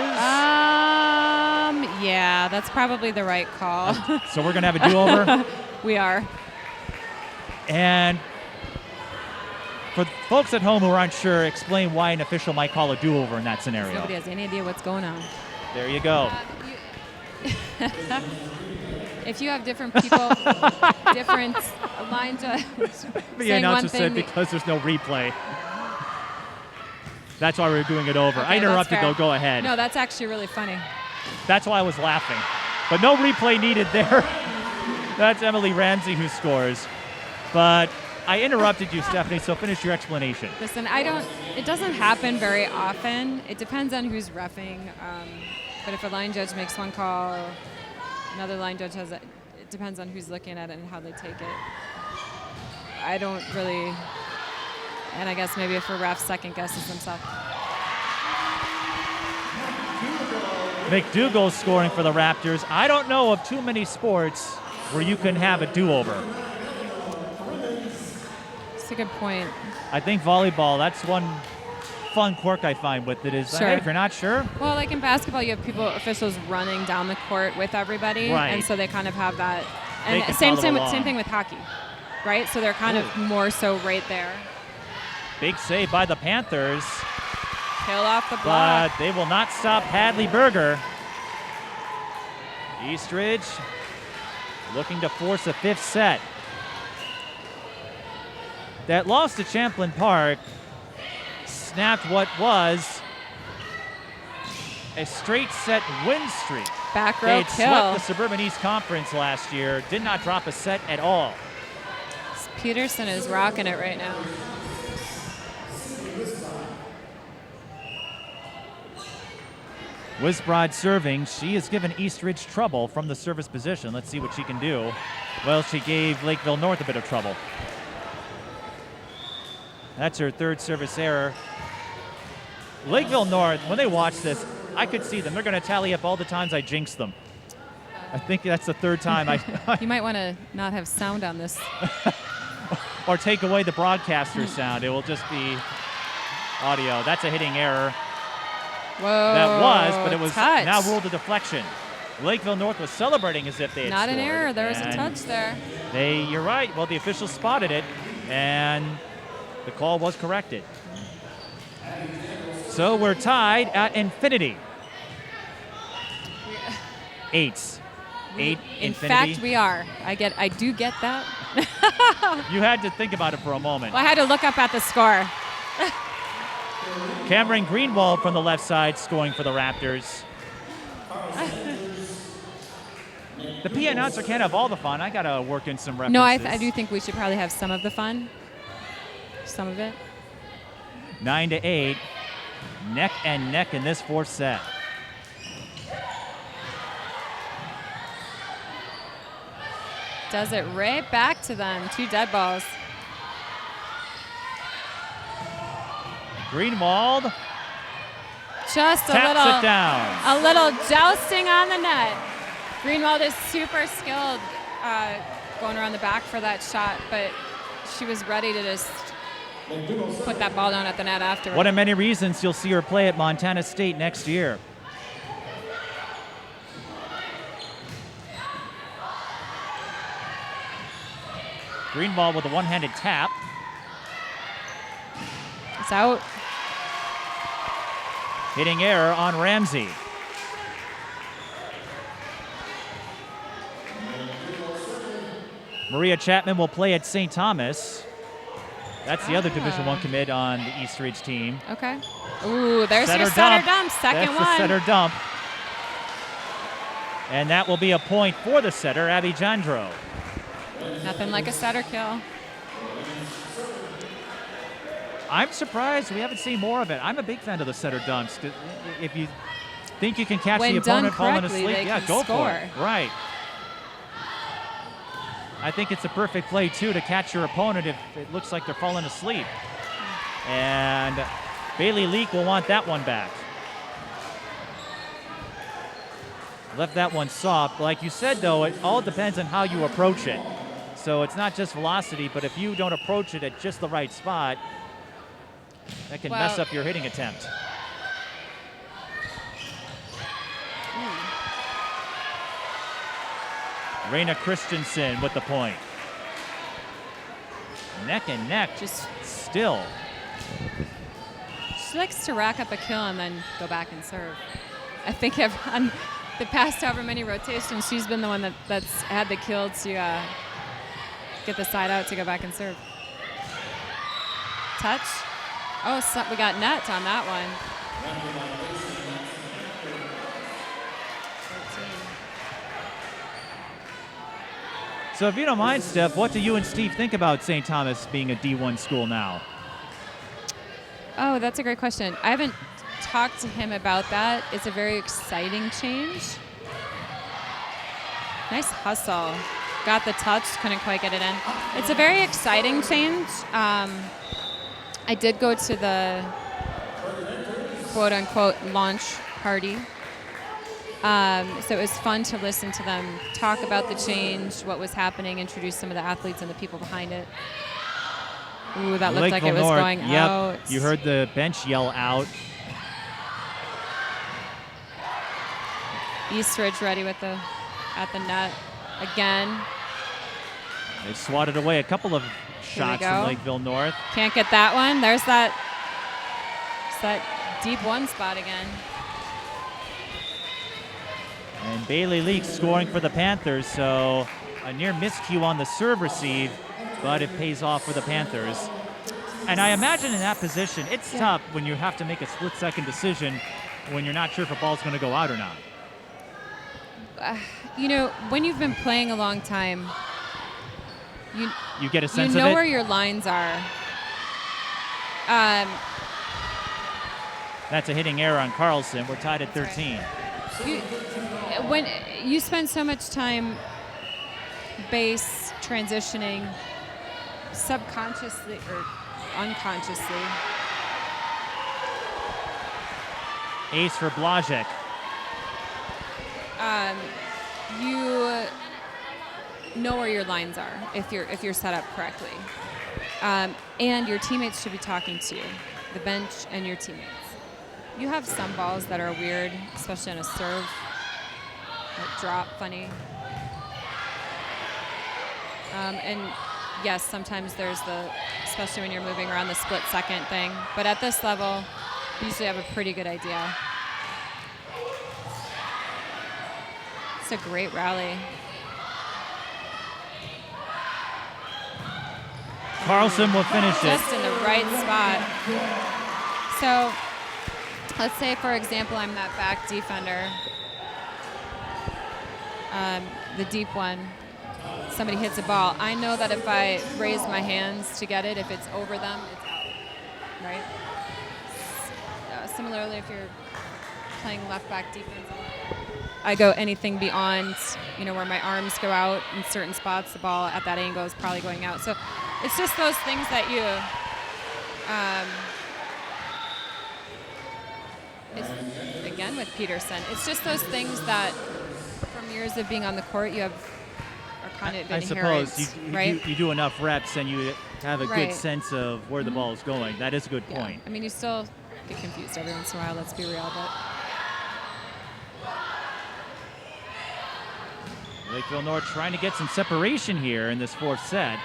Yeah, that's probably the right call. So we're going to have a do-over? We are. And for folks at home who aren't sure, explain why an official might call a do-over in that scenario. Nobody has any idea what's going on. There you go. If you have different people, different lines, The announcer said because there's no replay. That's why we're doing it over. Okay, I interrupted, though. Go ahead. No, that's actually really funny. That's why I was laughing. But no replay needed there. That's Emily Ramsey who scores. But I interrupted you, Stephanie, so finish your explanation. Listen, it doesn't happen very often. It depends on who's reffing. But if a line judge makes one call, another line judge has it depends on who's looking at it and how they take it. I don't really, and I guess maybe if a ref second guesses himself. McDougal scoring for the Raptors. I don't know of too many sports where you can have a do-over. That's a good point. I think volleyball, that's one fun quirk I find with it is, Sure. hey, if you're not sure, Well, like in basketball, you have officials running down the court with everybody, Right. and so they kind of have that. They And can same follow along. thing with hockey, right? So they're kind of more so right there. big save by the Panthers, Kill off the block. but they will not stop Hadley Berger. Eastridge looking to force a 5th set. That loss to Champlain Park snapped what was a straight set win streak. Back They row had kill. swept the Suburban East Conference last year, did not drop a set at all. Peterson is rocking it right now. Wisbrod serving. She has given Eastridge trouble from the service position. Let's see what she can do. Well, she gave Lakeville North a bit of trouble. That's her 3rd service error. Lakeville North, when they watch this, I could see them. They're going to tally up all the times I jinxed them. I think that's the 3rd time You might want to not have sound on this. or take away the broadcaster sound. It will just be audio. That's a hitting error. Whoa. That was, but it was touch. now ruled a deflection. Lakeville North was celebrating as if they had Not an scored, error. There was a and touch there. You're right. Well, the officials spotted it, and the call was corrected. So we're tied at infinity. 8. 8 In infinity. fact, we are. I do get that. You had to think about it for a moment. Well, I had to look up at the score. Camryn Greenwald from the left side scoring for the Raptors. The P announcer can't have all the fun. I got to work in some references. No, I do think we should probably have some of the fun. Some of it. 9-8. Neck and neck in this 4th set. Does it right back to them. 2 dead balls. Greenwald Just taps it down. a little jousting on the net. Greenwald is super skilled going around the back for that shot, but she was ready to just put that ball down at the net afterwards. One of many reasons you'll see her play at Montana State next year. Greenwald with a one-handed tap. It's out. Hitting error on Ramsey. Maria Chapman will play at St. Thomas. That's the other Division I commit on the Eastridge team. Okay. Ooh, there's Setter your setter dump. dump. Second That's one. the setter dump. And that will be a point for the setter, Abby Jandro. Nothing like a setter kill. I'm surprised we haven't seen more of it. I'm a big fan of the setter dumps. If you think you can catch When the opponent done falling correctly, asleep, they yeah, can go score. for it. Right. I think it's a perfect play, too, to catch your opponent if it looks like they're falling asleep. And Bailey Leak will want that one back. Left that one soft. Like you said, though, it all depends on how you approach it. So it's not just velocity, but if you don't approach it at just the right spot, that can mess up your hitting attempt. Rayna Christianson with the point. Neck and neck, just still. She likes to rack up a kill and then go back and serve. I think on the past however many rotations, she's been the one that's had the kill to get the side out to go back and serve. Touch. Oh, so we got net on that one. 13. So if you don't mind, Steph, what do you and Steve think about St. Thomas being a D1 school now? Oh, that's a great question. I haven't talked to him about that. It's a very exciting change. Nice hustle. Got the touch, couldn't quite get it in. It's a very exciting change. I did go to the quote-unquote launch party So it was fun to listen to them talk about the change, what was happening, introduce some of the athletes and the people behind it. Ooh, that looked like it was North, going out. You heard the bench yell out. Eastridge ready with at the net again. They swatted away a couple of shots from Lakeville North. Can't get that one. There's that deep one spot again. And Bailey Leaks scoring for the Panthers, so a near miscue on the serve receive, but it pays off for the Panthers. And I imagine in that position, it's tough when you have to make a split-second decision when you're not sure if a ball's going to go out or not. When you've been playing a long time, you get a sense of it? You know where your lines are. That's a hitting error on Carlson. We're tied at 13. When you spend so much time base transitioning subconsciously or unconsciously. Ace for Blajek. You know where your lines are if you're set up correctly, and your teammates should be talking to you, the bench and your teammates. You have some balls that are weird, especially on a serve, that drop funny. And yes, sometimes there's especially when you're moving around, the split second thing. But at this level, you usually have a pretty good idea. It's a great rally. Carlson will finish it. Just in the right spot. So let's say, for example, I'm that back defender. The deep one. Somebody hits a ball. I know that if I raise my hands to get it, if it's over them, it's out, right? Similarly, if you're playing left back defense, I go anything beyond, where my arms go out in certain spots, the ball at that angle is probably going out. So it's just those things that you, again with Peterson, it's just those things that from years of being on the court, you have are kind of inherent. I suppose right? you do enough reps and you have a good sense of where the ball is going. That is a good point. I mean, you still get confused every once in a while, let's be real, but. Lakeville North trying to get some separation here in this fourth set.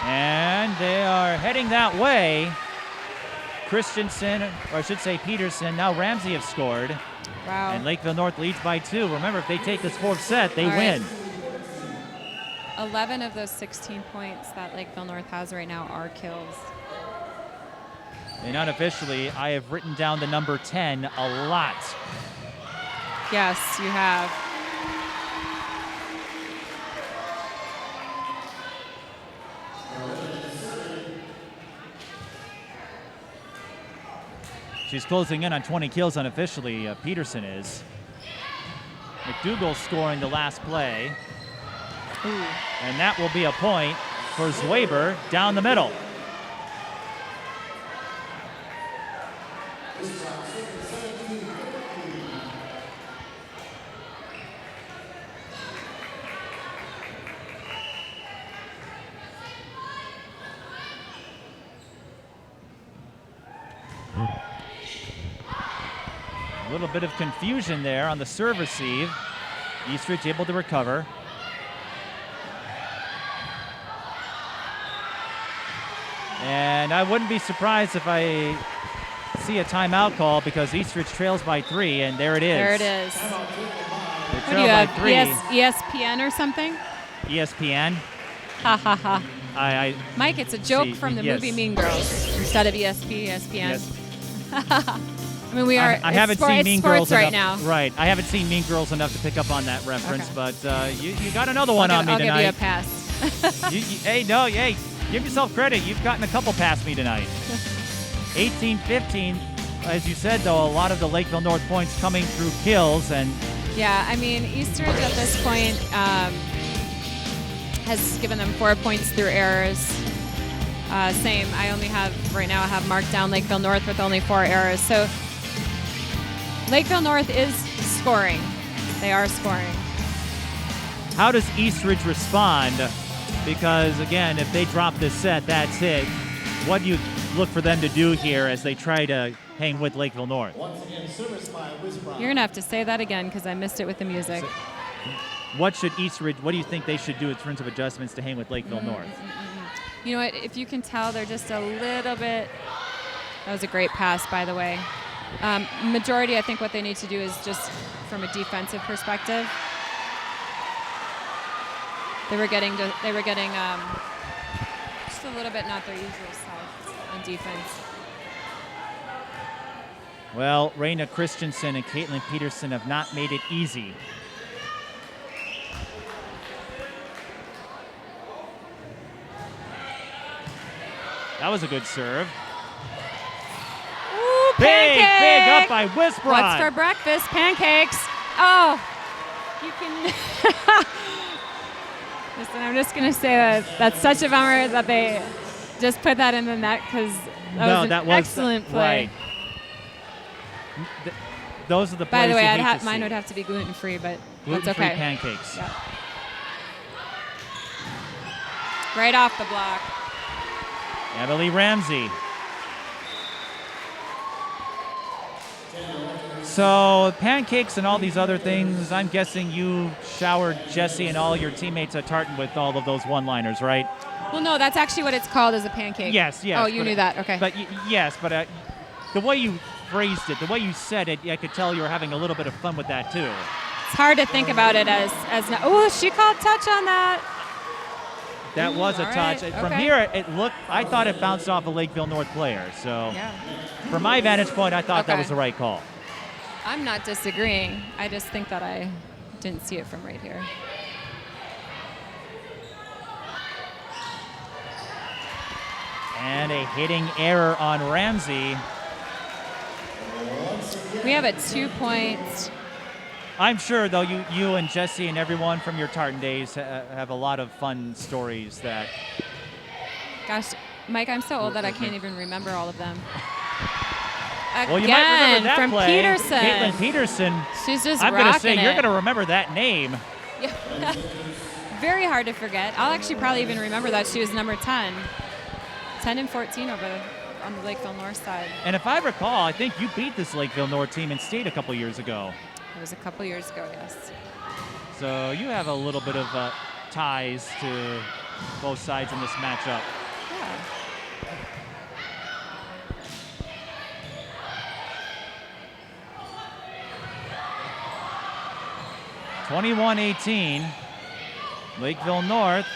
And they are heading that way. Christianson, or I should say Peterson, now Ramsey have scored. Wow. And Lakeville North leads by 2. Remember, if they take this fourth set, they win. 11 of those 16 points that Lakeville North has right now are kills. And unofficially, I have written down the number 10 a lot. Yes, you have. She's closing in on 20 kills unofficially, Peterson is. McDougall scoring the last play. Ooh. And that will be a point for Zwaber down the middle. A little bit of confusion there on the serve receive. Eastridge able to recover. And I wouldn't be surprised if I see a timeout call because Eastridge trails by 3, and there it is. There it is. What do you have, ESPN or something? ESPN. Ha ha ha. Mike, it's a joke from the movie Mean Girls instead of ESPN. Yes. I mean, I haven't seen Mean Girls right enough. Now. Right. I haven't seen Mean Girls enough to pick up on that reference, but you got another one on me tonight. I'll give you a pass. Hey, give yourself credit. You've gotten a couple past me tonight. 18-15. As you said, though, a lot of the Lakeville North points coming through kills. And yeah, I mean, Eastridge at this point has given them 4 points through errors. Same. I have marked down Lakeville North with only 4 errors. So Lakeville North is scoring. They are scoring. How does Eastridge respond? Because, again, if they drop this set, that's it. What do you look for them to do here as they try to hang with Lakeville North? Once again, service by Whisper. You're going to have to say that again because I missed it with the music. What should Eastridge, what do you think they should do in terms of adjustments to hang with Lakeville North? You know what? If you can tell, they're just a little bit. That was a great pass, by the way. Majority, I think what they need to do is just from a defensive perspective. They were getting just a little bit not their usual self on defense. Well, Rayna Christianson and Kaitlynn Peterson have not made it easy. That was a good serve. Ooh, Big pancake! up by Whisper. What's for breakfast? Pancakes. Oh, you can. Listen, I'm just going to say that that's such a bummer that they just put that in the net because that was an excellent play. Right. Those are the plays. By the way, you hate to mine see. would have to be gluten-free, but Gluten-free that's okay. pancakes. Yeah. Right off the block. Emily Ramsey. So pancakes and all these other things, I'm guessing you showered Jesse and all your teammates at Tartan with all of those one-liners, right? Well, no, that's actually what it's called as a pancake. Yes. Oh, you knew that. Okay. But yes, but the way you phrased it, the way you said it, I could tell you were having a little bit of fun with that too. It's hard to think about it as oh, she called touch on that. That was a all touch. right, From okay. here, it looked. I thought it bounced off a Lakeville North player. So, Yeah. from my vantage point, I thought that Okay. was the right call. I'm not disagreeing. I just think that I didn't see it from right here. And a hitting error on Ramsey. We have a 2-point. I'm sure, though, you and Jesse and everyone from your Tartan days have a lot of fun stories that. Gosh, Mike, I'm so old that I can't even remember all of them. Well, you might remember Again, that from play. Peterson. Kaitlynn Peterson. She's just I'm going to say rocking you're it. going to remember that name. Yeah. Very hard to forget. I'll actually probably even remember that she was number 10. 10 and 14 over on the Lakeville North side. And if I recall, I think you beat this Lakeville North team in state a couple years ago. It was a couple years ago, yes. So you have a little bit of ties to both sides in this matchup. Yeah. (21-18). Lakeville North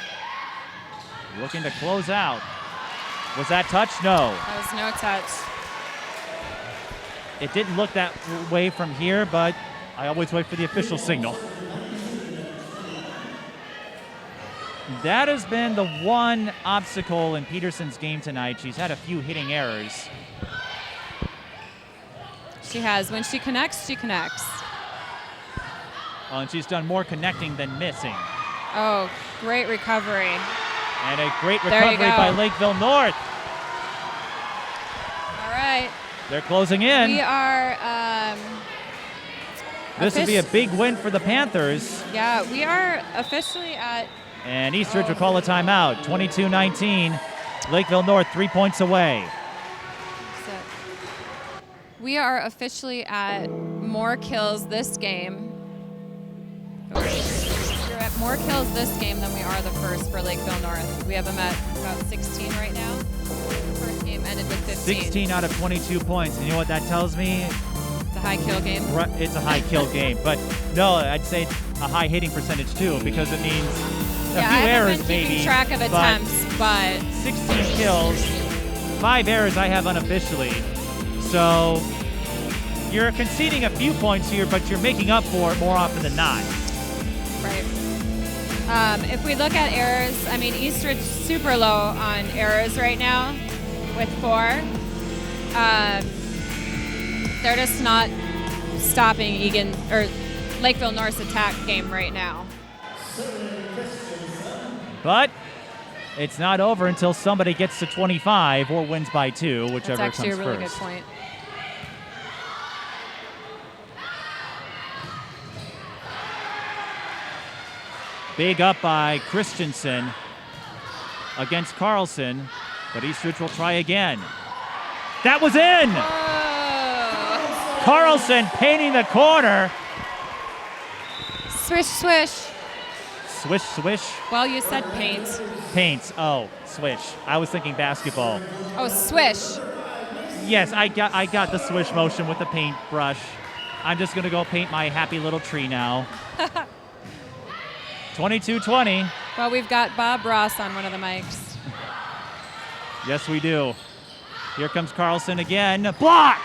looking to close out. Was that touch? No. That was no touch. It didn't look that way from here, but I always wait for the official signal. That has been the one obstacle in Peterson's game tonight. She's had a few hitting errors. She has. When she connects, she connects. And she's done more connecting than missing. Oh, great recovery. And a great There you recovery go. by Lakeville North. All right. They're closing in. We are. This would be a big win for the Panthers. Yeah, we are officially at. And Eastridge will call a timeout. 22-19. Lakeville North 3 points away. We are officially at more kills this game. We're at more kills this game than we are the first for Lakeville North. We have them at about 16 right now. The first game ended with 15. 16 out of 22 points. And you know what that tells me? It's a high kill game. It's a high kill game. But no, I'd say it's a high hitting percentage too, because it means a Yeah, few I haven't errors been maybe. keeping track of but attempts, but 16 kills, 5 errors I have unofficially. So you're conceding a few points here, but you're making up for it more often than not. right. If we look at errors, I mean, Eastridge super low on errors right now with 4. They're just not stopping Egan or Lakeville North's attack game right now. But it's not over until somebody gets to 25 or wins by 2, whichever That's actually comes a really first. good point. Big up by Christianson against Carlson, but Eastridge will try again. That was in! Whoa. Carlson painting the corner. Swish, swish. Swish, swish. Well, you said paint. Paints. Oh, swish. I was thinking basketball. Oh, swish. Yes, I got the swish motion with the paintbrush. I'm just going to go paint my happy little tree now. 22-20. Well, we've got Bob Ross on one of the mics. Yes, we do. Here comes Carlson again. Blocked!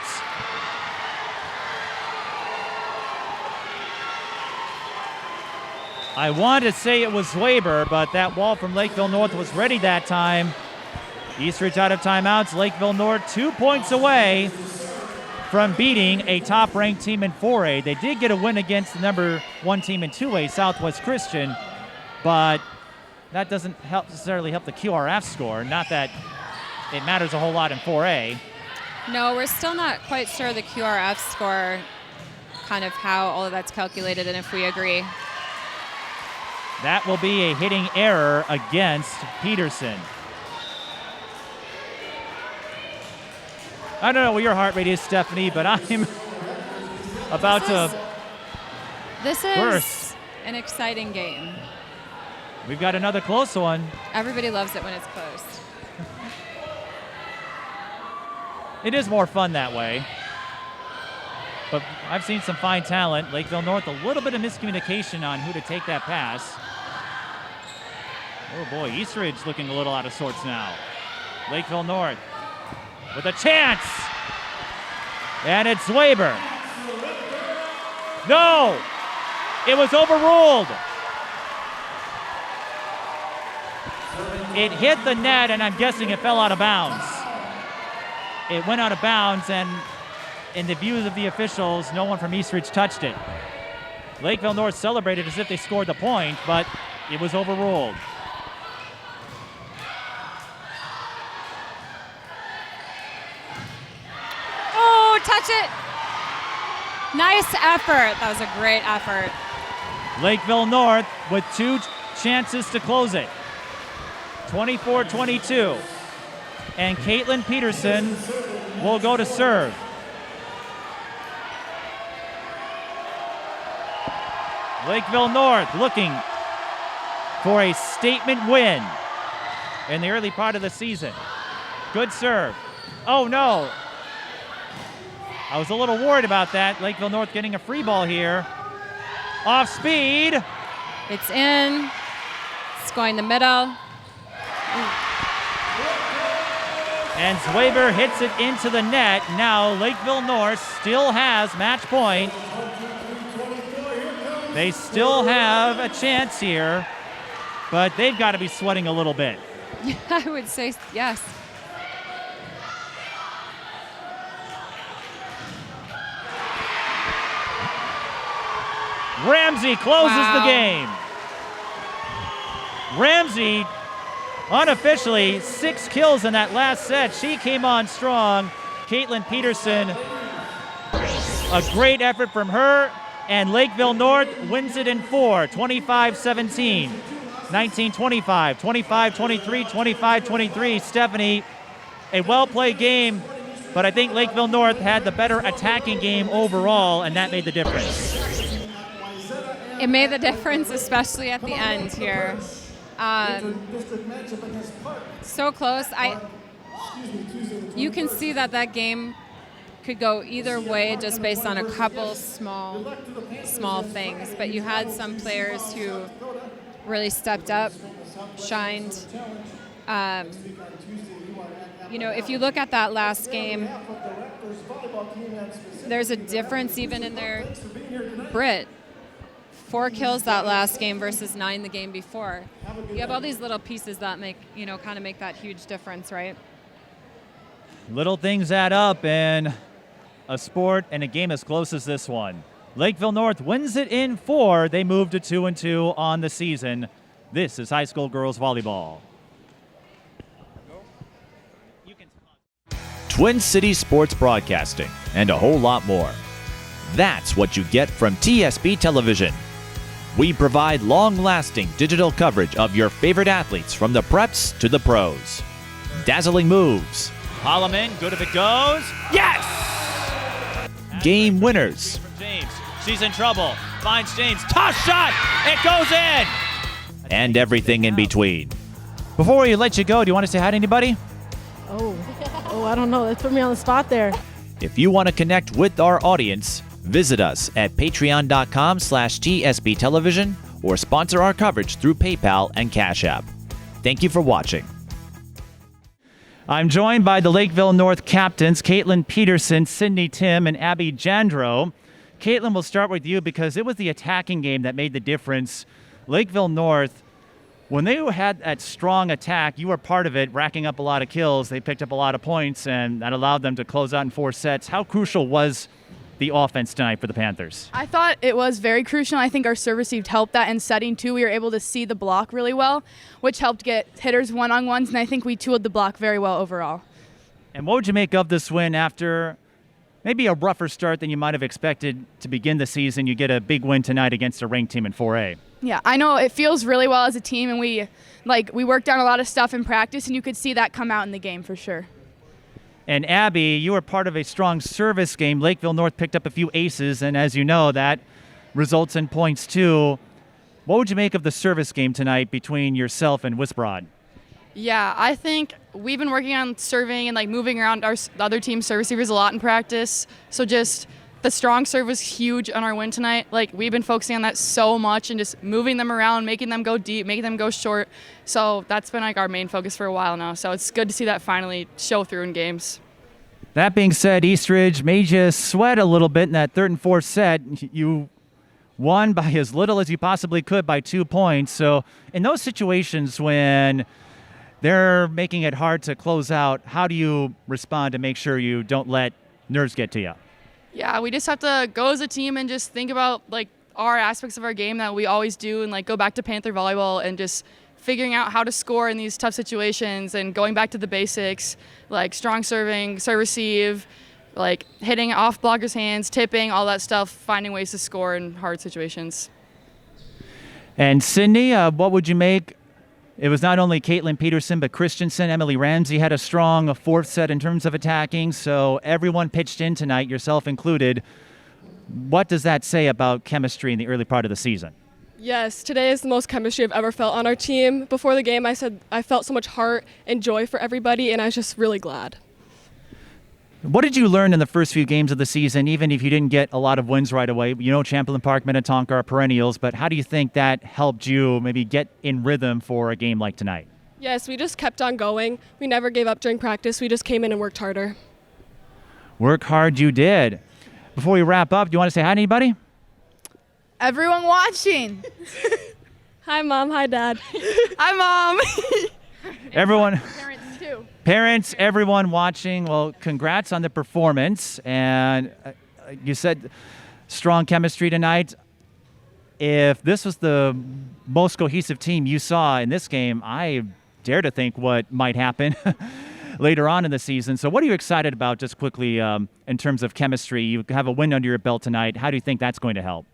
I wanted to say it was Zwaber, but that wall from Lakeville North was ready that time. Eastridge out of timeouts. Lakeville North 2 points away from beating a top-ranked team in 4A. They did get a win against the number 1 team in 2A, Southwest Christian, but that doesn't necessarily help the QRF score. Not that it matters a whole lot in 4A. No, we're still not quite sure the QRF score, kind of how all of that's calculated and if we agree. That will be a hitting error against Peterson. I don't know what your heart rate is, Stephanie, but I'm about to This is burst. an exciting game. We've got another close one. Everybody loves it when it's close. It is more fun that way. But I've seen some fine talent. Lakeville North, a little bit of miscommunication on who to take that pass. Oh boy, Eastridge looking a little out of sorts now. Lakeville North with a chance. And it's Zwaber. No! It was overruled. It hit the net, and I'm guessing it fell out of bounds. It went out of bounds, and in the views of the officials, no one from Eastridge touched it. Lakeville North celebrated as if they scored the point, but it was overruled. Oh, touch it. Nice effort. That was a great effort. Lakeville North with 2 chances to close it. 24-22. And Kaitlynn Peterson will go to serve. Lakeville North looking for a statement win in the early part of the season. Good serve. Oh no. I was a little worried about that. Lakeville North getting a free ball here. Off speed. It's in. It's going the middle. And Zwaber hits it into the net. Now Lakeville North still has match point. They still have a chance here, but they've got to be sweating a little bit. Yeah, I would say yes. Ramsey closes Wow. the game. Ramsey, unofficially, 6 kills in that last set. She came on strong. Kaitlynn Peterson, a great effort from her. And Lakeville North wins it in 4, 25-17, 19-25, 25-23, 25-23. Stephanie, a well-played game, but I think Lakeville North had the better attacking game overall, and that made the difference. It made the difference, especially at the end here. So close. You can see that game could go either way just based on a couple small things. But you had some players who really stepped up, shined. If you look at that last game, there's a difference even in their Britt. 4 kills that last game versus 9 the game before. You have all these little pieces that make that huge difference, right? Little things add up in a sport and a game as close as this one. Lakeville North wins it in 4. They move to 2-2 on the season. This is high school girls volleyball. Twin Cities Sports Broadcasting, and a whole lot more. That's what you get from TSB Television. We provide long-lasting digital coverage of your favorite athletes from the preps to the pros. Dazzling moves. Holloman, good if it goes. Yes! Game winners. From James. She's in trouble. Finds James. Toss shot! It goes in! And everything in between. Before we let you go, do you want to say hi to anybody? Oh, I don't know. That's put me on the spot there. If you want to connect with our audience, visit us at patreon.com/TSB Television or sponsor our coverage through PayPal and Cash App. Thank you for watching. I'm joined by the Lakeville North captains, Kaitlynn Peterson, Sydney Tim, and Abby Jandro. Kaitlynn, we'll start with you because it was the attacking game that made the difference. Lakeville North, when they had that strong attack, you were part of it, racking up a lot of kills. They picked up a lot of points, and that allowed them to close out in 4 sets. How crucial was the offense tonight for the Panthers? I thought it was very crucial. I think our serve receive helped that in setting too. We were able to see the block really well, which helped get hitters one-on-ones, and I think we tooled the block very well overall. And what would you make of this win after maybe a rougher start than you might have expected to begin the season? You get a big win tonight against a ranked team in 4A. Yeah, I know it feels really well as a team, and we worked on a lot of stuff in practice, and you could see that come out in the game for sure. And Abby, you were part of a strong service game. Lakeville North picked up a few aces, and as you know, that results in points too. What would you make of the service game tonight between yourself and Wisbrod? Yeah, I think we've been working on serving and moving around the other team's service receivers a lot in practice. So just the strong serve was huge on our win tonight. We've been focusing on that so much and just moving them around, making them go deep, making them go short. So that's been our main focus for a while now. So it's good to see that finally show through in games. That being said, Eastridge made you sweat a little bit in that third and fourth set. You won by as little as you possibly could by 2 points. So in those situations when they're making it hard to close out, how do you respond to make sure you don't let nerves get to you? Yeah, we just have to go as a team and just think about our aspects of our game that we always do and go back to Panther volleyball and just figuring out how to score in these tough situations and going back to the basics, strong serving, serve receive, hitting off blockers' hands, tipping, all that stuff, finding ways to score in hard situations. And Sydney, what would you make? It was not only Kaitlynn Peterson, but Christianson, Emily Ramsey had a strong fourth set in terms of attacking, so everyone pitched in tonight, yourself included. What does that say about chemistry in the early part of the season? Yes, today is the most chemistry I've ever felt on our team. Before the game, I said I felt so much heart and joy for everybody, and I was just really glad. What did you learn in the first few games of the season, even if you didn't get a lot of wins right away? You know Champlain Park, Minnetonka are perennials, but how do you think that helped you maybe get in rhythm for a game like tonight? Yes, we just kept on going. We never gave up during practice. We just came in and worked harder. Work hard you did. Before we wrap up, do you want to say hi to anybody? Everyone watching. Hi, Mom. Hi, Dad. Hi, Mom. Everyone. Parents, too. Parents, everyone watching, well, congrats on the performance. And you said strong chemistry tonight. If this was the most cohesive team you saw in this game, I dare to think what might happen later on in the season. So what are you excited about just quickly in terms of chemistry? You have a win under your belt tonight. How do you think that's going to help?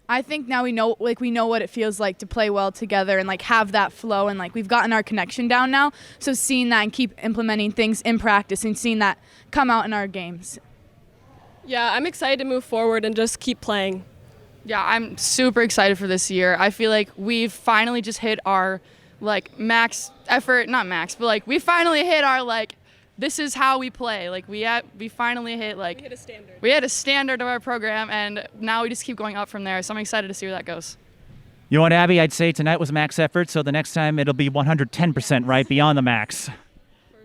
I think now we know what it feels like to play well together and have that flow, and we've gotten our connection down now. So seeing that and keep implementing things in practice and seeing that come out in our games. Yeah, I'm excited to move forward and just keep playing. Yeah, I'm super excited for this year. I feel like we've finally just hit our max effort, not max, but we finally hit our this is how we play. We finally hit we hit a standard. We hit a standard of our program, and now we just keep going up from there. So I'm excited to see where that goes. You know what, Abby? I'd say tonight was max effort, so the next time it'll be 110% right beyond the max.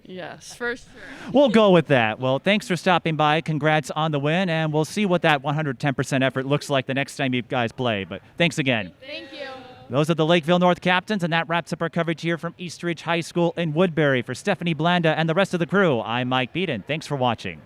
Yes, for sure. We'll go with that. Well, thanks for stopping by. Congrats on the win, and we'll see what that 110% effort looks like the next time you guys play. But thanks again. Thank you. Those are the Lakeville North captains, and that wraps up our coverage here from Eastridge High School in Woodbury. For Stephanie Blanda and the rest of the crew, I'm Mike Peden. Thanks for watching.